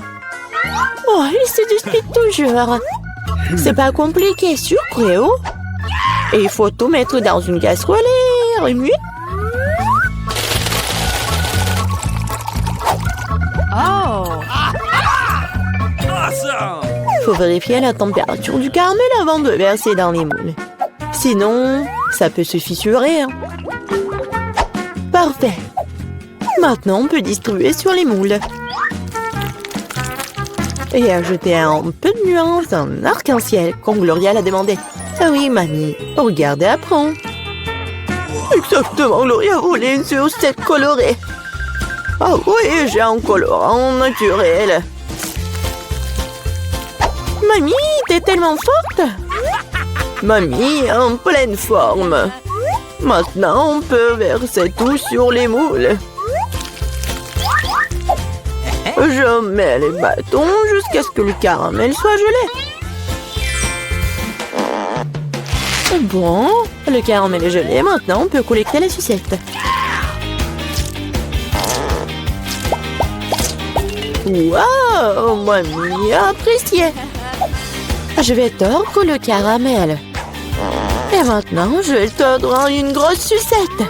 Oh, il se dispute toujours. C'est pas compliqué, sucre et eau. Et il faut tout mettre dans une casserole et remuer. Faut vérifier la température du caramel avant de verser dans les moules. Sinon, ça peut se fissurer. Hein. Parfait. Maintenant, on peut distribuer sur les moules. Et ajouter un peu de nuance en arc-en-ciel, comme Gloria l'a demandé. Ah oui, mamie. Regarde et apprends. Exactement, Gloria voulait une sucette colorée. Ah oui, j'ai un colorant naturel. Mamie, t'es tellement forte. Mamie, en pleine forme. Maintenant, on peut verser tout sur les moules. Je mets les bâtons jusqu'à ce que le caramel soit gelé. Bon, le caramel est gelé. Maintenant, on peut collecter les sucettes. Waouh, mamie a apprécié. Je vais tordre le caramel. Et maintenant, je vais le tordre en une grosse sucette.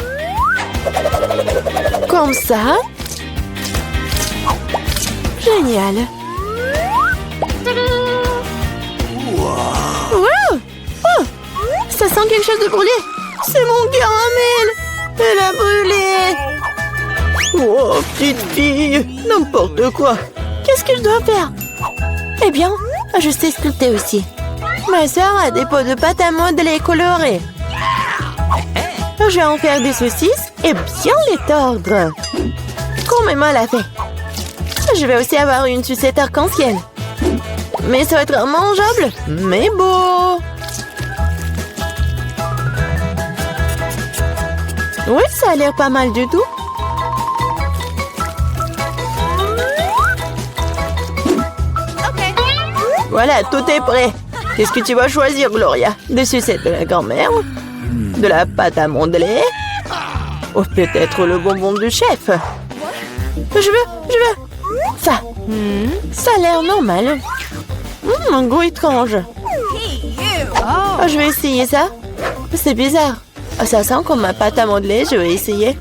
Comme ça. Génial. Wow. Oh, ça sent quelque chose de brûlé. C'est mon caramel. Elle a brûlé. Oh, petite fille, n'importe quoi. Qu'est-ce que je dois faire? Eh bien, je sais sculpter aussi. Ma sœur a des pots de pâte à modeler colorés. Je vais en faire des saucisses et bien les tordre. Comme Emma l'a fait. Je vais aussi avoir une sucette arc-en-ciel. Mais ça va être mangeable, mais beau. Oui, ça a l'air pas mal du tout. Voilà, tout est prêt. Qu'est-ce que tu vas choisir, Gloria? Des sucettes de la grand-mère? De la pâte à modeler? Ou peut-être le bonbon du chef? Je veux. Ça. Ça a l'air normal. Un goût étrange. Oh, je vais essayer ça. C'est bizarre. Oh, ça sent comme ma pâte à modeler. Je vais essayer.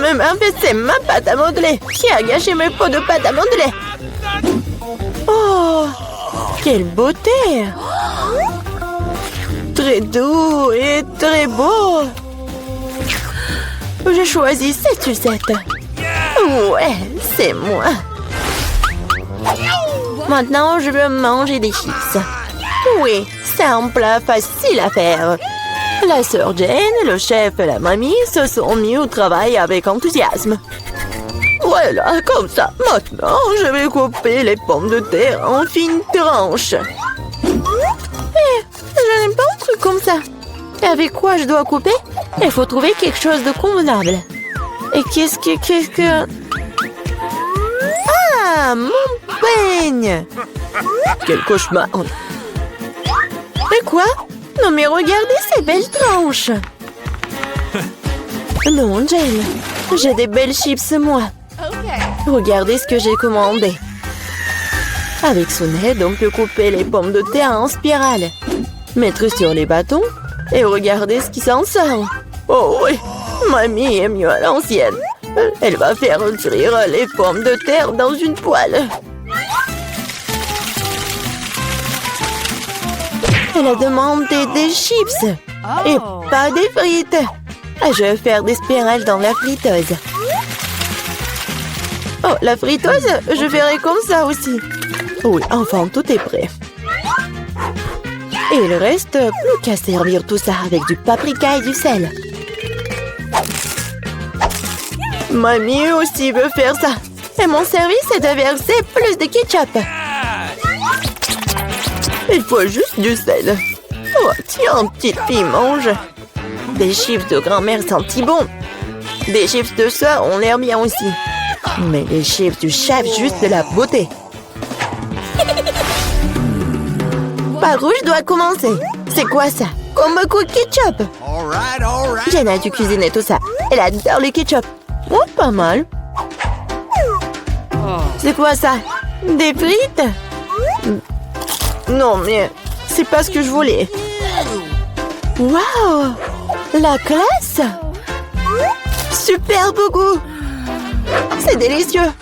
Mais en fait, c'est ma pâte à modeler. Qui a gâché mes pots de pâte à modeler? Oh, quelle beauté! Très doux et très beau. Je choisis cette sucette. Ouais, c'est moi. Maintenant, je veux manger des chips. Oui, c'est un plat facile à faire. La sœur Jane, le chef et la mamie se sont mis au travail avec enthousiasme. Voilà, comme ça. Maintenant, je vais couper les pommes de terre en fines tranches. Je n'aime pas un truc comme ça. Et avec quoi je dois couper? Il faut trouver quelque chose de convenable. Et qu'est-ce que... Ah, mon peigne! Quel cauchemar! Et quoi? Non mais regardez ces belles tranches! Non, Jane, j'ai des belles chips, moi. Regardez ce que j'ai commandé. Avec son aide, on peut couper les pommes de terre en spirale, mettre sur les bâtons et regardez ce qui s'en sort. Oh oui, mamie est mieux à l'ancienne. Elle va faire cuire les pommes de terre dans une poêle. Elle a demandé des chips et pas des frites. Je vais faire des spirales dans la friteuse. Oh, la friteuse, je ferai comme ça aussi. Oui, enfin, tout est prêt. Et il reste plus qu'à servir tout ça avec du paprika et du sel. Mamie aussi veut faire ça. Et mon service est de verser plus de ketchup. Il faut juste du sel. Oh, tiens, petite fille, mange. Des chips de grand-mère sentent bon. Des chips de soeur ont l'air bien aussi. Mais les chips du chef, juste de la beauté. Par où je dois commencer? C'est quoi ça? Comme beaucoup de ketchup. Jane a dû cuisiner tout ça. Elle adore le ketchup. Oh, pas mal. C'est quoi ça? Des frites? Non, mais c'est pas ce que je voulais. Waouh! La classe! Super beau goût! C'est délicieux!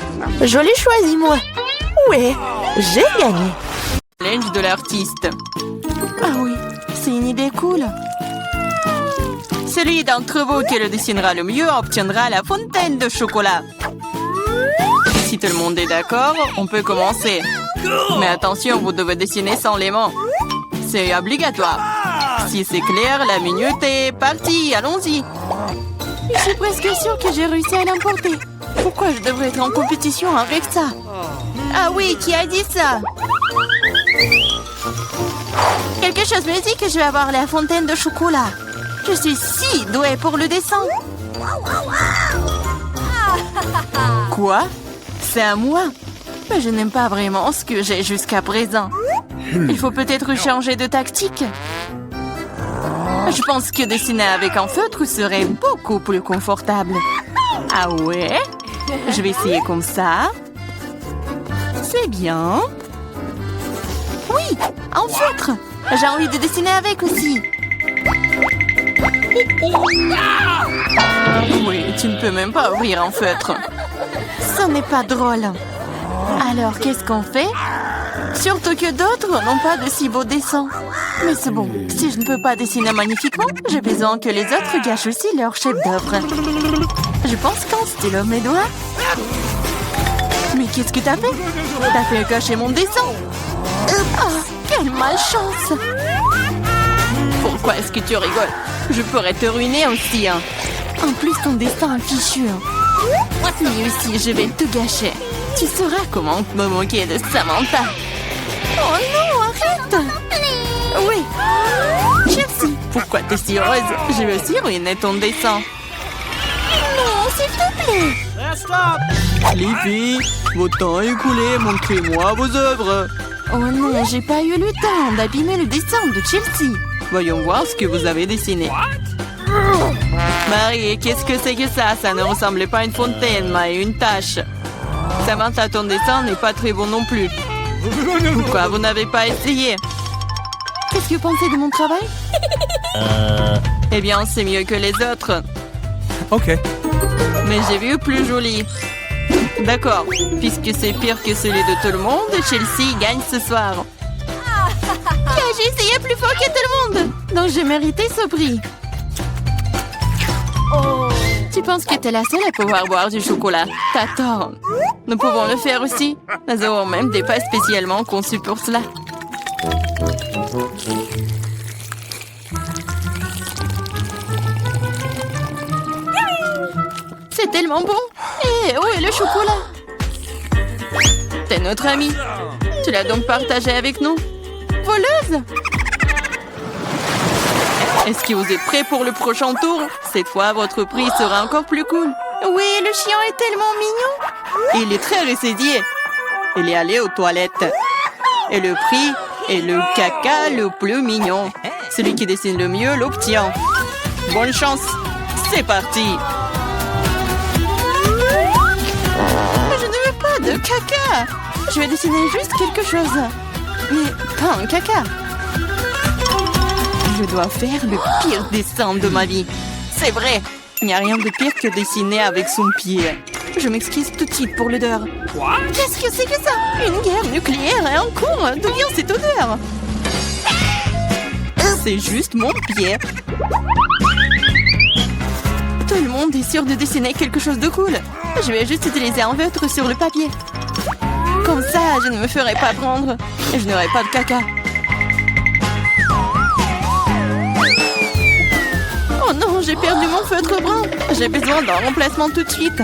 Je l'ai choisi, moi! Ouais, j'ai gagné! Challenge de l'artiste. Ah oui, c'est une idée cool! Celui d'entre vous qui le dessinera le mieux obtiendra la fontaine de chocolat. Si tout le monde est d'accord, on peut commencer. Mais attention, vous devez dessiner sans les mains. C'est obligatoire. Si c'est clair, la minute est partie. Allons-y. Je suis presque sûre que j'ai réussi à l'emporter. Pourquoi je devrais être en compétition avec ça? Ah oui, qui a dit ça? Quelque chose me dit que je vais avoir la fontaine de chocolat. Je suis si douée pour le dessin. Quoi? C'est à moi? Mais je n'aime pas vraiment ce que j'ai jusqu'à présent. Il faut peut-être changer de tactique. Je pense que dessiner avec un feutre serait beaucoup plus confortable. Ah ouais? Je vais essayer comme ça. C'est bien. Oui, un feutre. J'ai envie de dessiner avec aussi. Oui, tu ne peux même pas ouvrir un feutre. Ce n'est pas drôle. Alors, qu'est-ce qu'on fait? Surtout que d'autres n'ont pas de si beaux dessins. Mais c'est bon, si je ne peux pas dessiner magnifiquement, j'ai besoin que les autres gâchent aussi leur chef-d'œuvre. Je pense qu'un stylo, mes doigts. Mais qu'est-ce que t'as fait? T'as fait gâcher mon dessin. Oh, quelle malchance! Pourquoi est-ce que tu rigoles? Je pourrais te ruiner aussi, hein. En plus, ton destin est fichu. Lui aussi, je vais tout gâcher. Tu sauras comment me moquer de Samantha. Oh non, arrête! Oui. Chelsea, pourquoi t'es si heureuse? Je veux aussi ruiner ton dessin. Non, s'il te plaît. Les filles, votre temps est écoulé, montrez-moi vos œuvres. Oh non, j'ai pas eu le temps d'abîmer le dessin de Chelsea. Voyons voir ce que vous avez dessiné. Marie, qu'est-ce que c'est que ça? Ça ne ressemblait pas à une fontaine, mais à une tache. Samantha, ton dessin n'est pas très bon non plus. Pourquoi vous n'avez pas essayé? Qu'est-ce que vous pensez de mon travail? Eh bien, c'est mieux que les autres. Ok. Mais j'ai vu plus joli. D'accord, puisque c'est pire que celui de tout le monde, Chelsea gagne ce soir. J'ai essayé plus fort que tout le monde. Donc j'ai mérité ce prix. Tu penses que t'es la seule à pouvoir boire du chocolat? T'as tort. Nous pouvons le faire aussi. Nous avons même des pâtes spécialement conçues pour cela. C'est tellement bon. Et où est le chocolat? T'es notre amie. Tu l'as donc partagé avec nous? Voleuse! Est-ce que vous êtes prêts pour le prochain tour? Cette fois, votre prix sera encore plus cool. Oui, le chien est tellement mignon. Il est très ressaidié. Il est allé aux toilettes. Et le prix est le caca le plus mignon. Celui qui dessine le mieux l'obtient. Bonne chance. C'est parti. Je ne veux pas de caca. Je vais dessiner juste quelque chose. Mais pas un caca. Je dois faire le pire dessin de ma vie. C'est vrai. Il n'y a rien de pire que dessiner avec son pied. Je m'excuse tout de suite pour l'odeur. Qu'est-ce que c'est que ça? Une guerre nucléaire est en cours. D'où vient cette odeur? C'est juste mon pied. Tout le monde est sûr de dessiner quelque chose de cool. Je vais juste utiliser un feutre sur le papier. Comme ça, je ne me ferai pas prendre. Et je n'aurai pas de caca. Oh non, j'ai perdu mon feutre brun. J'ai besoin d'un remplacement tout de suite.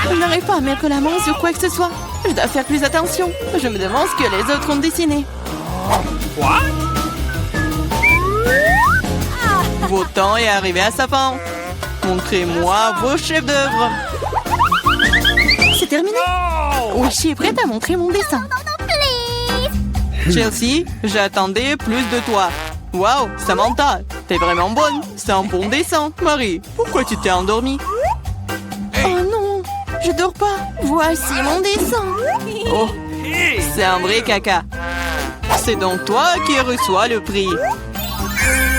Je n'arrive pas à mettre la main sur quoi que ce soit. Je dois faire plus attention. Je me demande ce que les autres ont dessiné. Votre temps est arrivé à sa fin. Montrez-moi vos chefs-d'œuvre. C'est terminé. Oui, je suis prête à montrer mon dessin. Chelsea, j'attendais plus de toi. Waouh, Samantha, t'es vraiment bonne. C'est un bon dessin. Marie, pourquoi tu t'es endormie? Oh non, je dors pas. Voici mon dessin. Oh, c'est un vrai caca. C'est donc toi qui reçois le prix.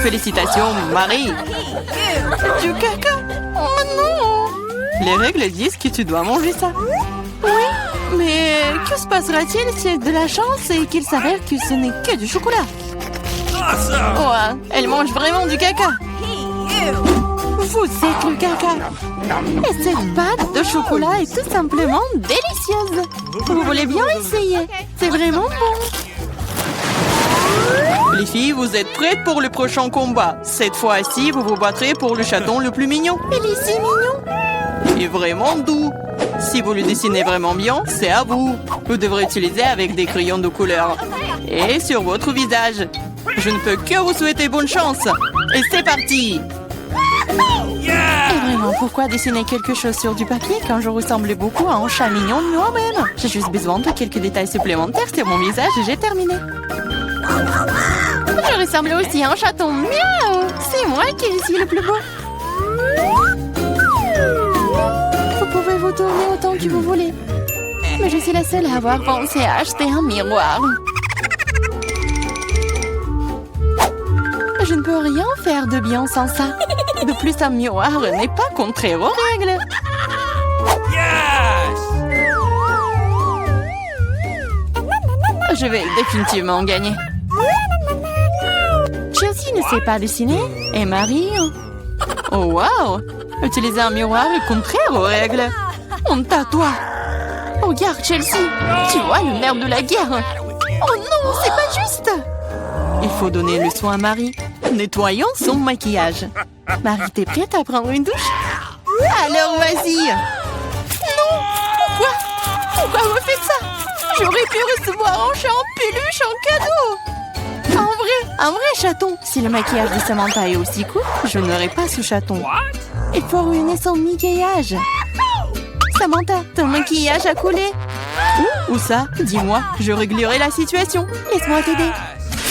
Félicitations, Marie. Du caca. Oh non. Les règles disent que tu dois manger ça. Oui, mais que se passera-t-il si de la chance et qu'il s'avère que ce n'est que du chocolat? Oh, elle mange vraiment du caca. Vous êtes le caca. Et cette pâte de chocolat est tout simplement délicieuse. Vous voulez bien essayer? C'est vraiment bon. Les filles, vous êtes prêtes pour le prochain combat. Cette fois-ci, vous vous battrez pour le chaton le plus mignon. Il est si mignon. Et vraiment doux. Si vous le dessinez vraiment bien, c'est à vous. Vous devrez utiliser avec des crayons de couleur. Et sur votre visage. Je ne peux que vous souhaiter bonne chance. Et c'est parti. Et vraiment, pourquoi dessiner quelque chose sur du papier quand je ressemble beaucoup à un chat mignon de moi-même? J'ai juste besoin de quelques détails supplémentaires sur mon visage et j'ai terminé. Je ressemble aussi à un chaton. Miaou! C'est moi qui suis le plus beau. Vous pouvez vous tourner autant que vous voulez. Mais je suis la seule à avoir pensé à acheter un miroir. Je ne peux rien faire de bien sans ça. De plus, un miroir n'est pas contraire aux règles. Je vais définitivement gagner. Chelsea ne sait pas dessiner. Et Marie... Oh, wow! Utiliser un miroir est contraire aux règles. Honte à toi. Regarde, Chelsea. Tu vois le nerf de la guerre. Oh non, c'est pas juste. Il faut donner le soin à Marie. Nettoyons son maquillage. Marie, t'es prête à prendre une douche? Alors, vas-y. Non! Pourquoi vous faites ça? J'aurais pu recevoir un chat en peluche en cadeau. Un vrai chaton. Si le maquillage de Samantha est aussi cool, je n'aurai pas ce chaton. Il faut ruiner son maquillage. Samantha, ton maquillage a coulé. Où ça? Dis-moi, je réglerai la situation. Laisse-moi t'aider.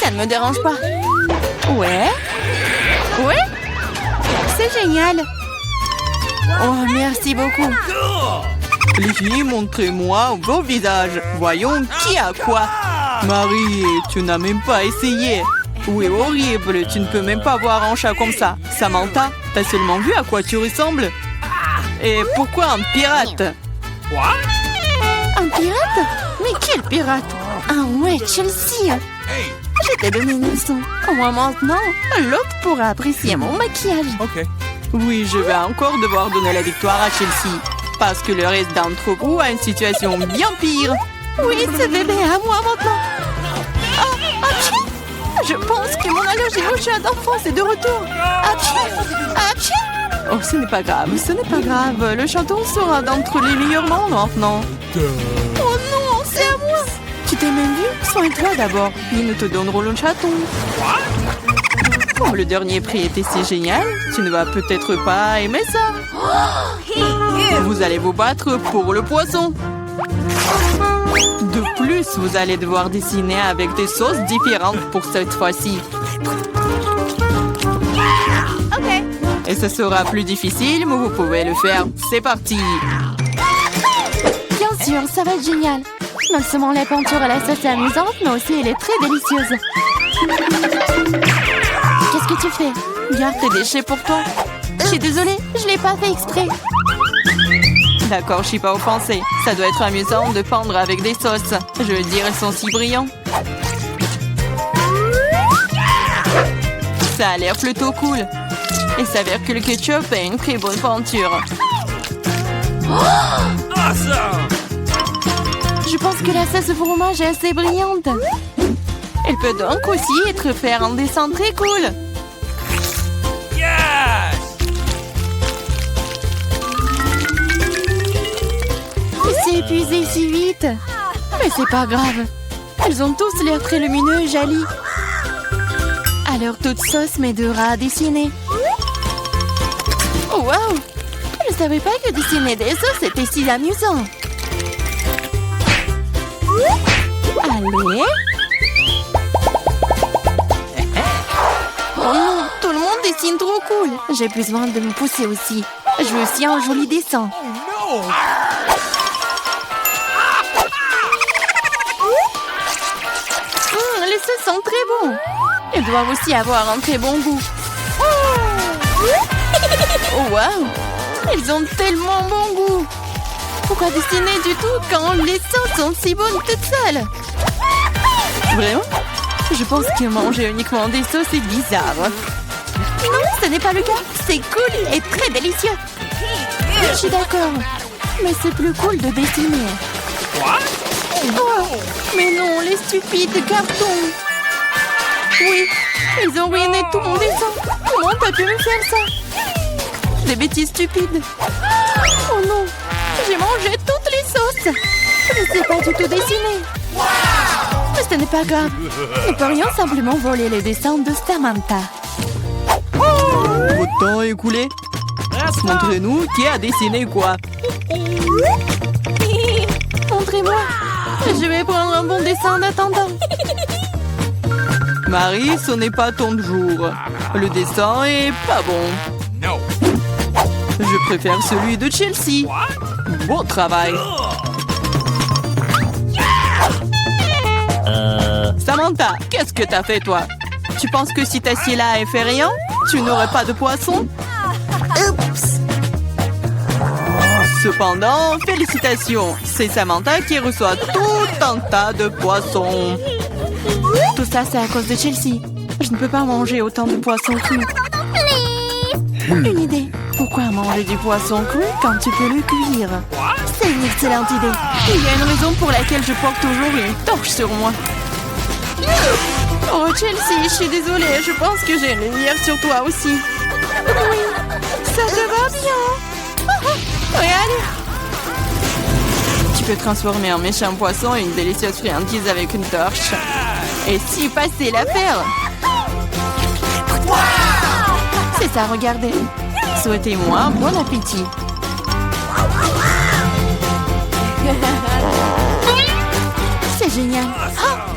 Ça ne me dérange pas. Ouais? C'est génial. Oh, merci beaucoup. Les filles, montrez-moi vos visages. Voyons qui a quoi. Marie, tu n'as même pas essayé. Oui, horrible, tu ne peux même pas voir un chat comme ça. Samantha, t'as seulement vu à quoi tu ressembles? Et pourquoi un pirate? Un pirate? Mais quel pirate? Ah ouais, Chelsea. Je t'ai donné une leçon. Au moins maintenant, l'autre pourra apprécier mon maquillage. Oui, je vais encore devoir donner la victoire à Chelsea. Parce que le reste d'entre vous a une situation bien pire. Oui, ce bébé est à moi maintenant. Ah, apchi! Je pense que mon allergie au chat d'enfance est de retour. Apchi! Oh, ce n'est pas grave, ce n'est pas grave. Le chaton sera d'entre les meilleurs mondes maintenant. Oh non, c'est à moi. Tu t'es même vu? Soigne-toi d'abord, puis nous te donnerons le chaton. Oh, le dernier prix était si génial. Tu ne vas peut-être pas aimer ça. Vous allez vous battre pour le poisson. De plus, vous allez devoir dessiner avec des sauces différentes pour cette fois-ci. Et ce sera plus difficile, mais vous pouvez le faire. C'est parti. Bien sûr, ça va être génial. Non seulement la peinture à la sauce est amusante, mais aussi elle est très délicieuse. Qu'est-ce que tu fais? Garde tes déchets pour toi. Je suis désolée, je l'ai pas fait exprès. D'accord, je suis pas offensée. Ça doit être amusant de peindre avec des sauces. Je veux dire, elles sont si brillants. Ça a l'air plutôt cool. Il s'avère que le ketchup est une très bonne peinture. Je pense que la sauce au fromage est assez brillante. Elle peut donc aussi être faire un dessin très cool. Il s'est épuisé si vite. Mais c'est pas grave. Elles ont tous l'air très lumineux et jolies. Alors toute sauce m'aidera à dessiner. Oh wow! Je ne savais pas que dessiner des sauces était si amusant. Allez. Oh non, tout le monde dessine trop cool. J'ai besoin de me pousser aussi. Je veux aussi un joli dessin. Les sauces sont très bons. Ils doivent aussi avoir un très bon goût. Oh wow! Ils ont tellement bon goût. Pourquoi dessiner du tout quand les sauces sont si bonnes toutes seules? Vraiment? Je pense que manger uniquement des sauces est bizarre. Non, ce n'est pas le cas. C'est cool et très délicieux. Je suis d'accord. Mais c'est plus cool de dessiner. Oh, mais non, les stupides cartons. Oui, ils ont ruiné tout mon dessin. Comment t'as pu me faire ça? Des bêtises stupides. Oh non, j'ai mangé toutes les sauces. Je ne sais pas du tout dessiner. Mais ce n'est pas grave. Nous pourrions simplement voler les dessins de Samantha. Votre temps est écoulé. Montrez-nous qui a dessiné quoi. Montrez-moi. Je vais prendre un bon dessin en attendant. Marie, ce n'est pas ton jour. Le dessin est pas bon. Je préfère celui de Chelsea. Bon travail. Samantha, qu'est-ce que t'as fait toi? Tu penses que si t'assieds là et fais rien, tu n'aurais pas de poisson? Oups! Cependant, félicitations, c'est Samantha qui reçoit tout un tas de poissons. Tout ça, c'est à cause de Chelsea. Je ne peux pas manger autant de poissons crus. Une idée. Pourquoi manger du poisson cru quand tu peux le cuire? C'est une excellente idée. Il y a une raison pour laquelle je porte toujours une torche sur moi. Oh, Chelsea, je suis désolée. Je pense que j'ai une lumière sur toi aussi. Oui, ça te va bien. Regarde. Tu peux transformer un méchant poisson en une délicieuse friandise avec une torche. Et si passer l'affaire. C'est ça, regardez. Souhaitez-moi un bon appétit. C'est génial. Oh,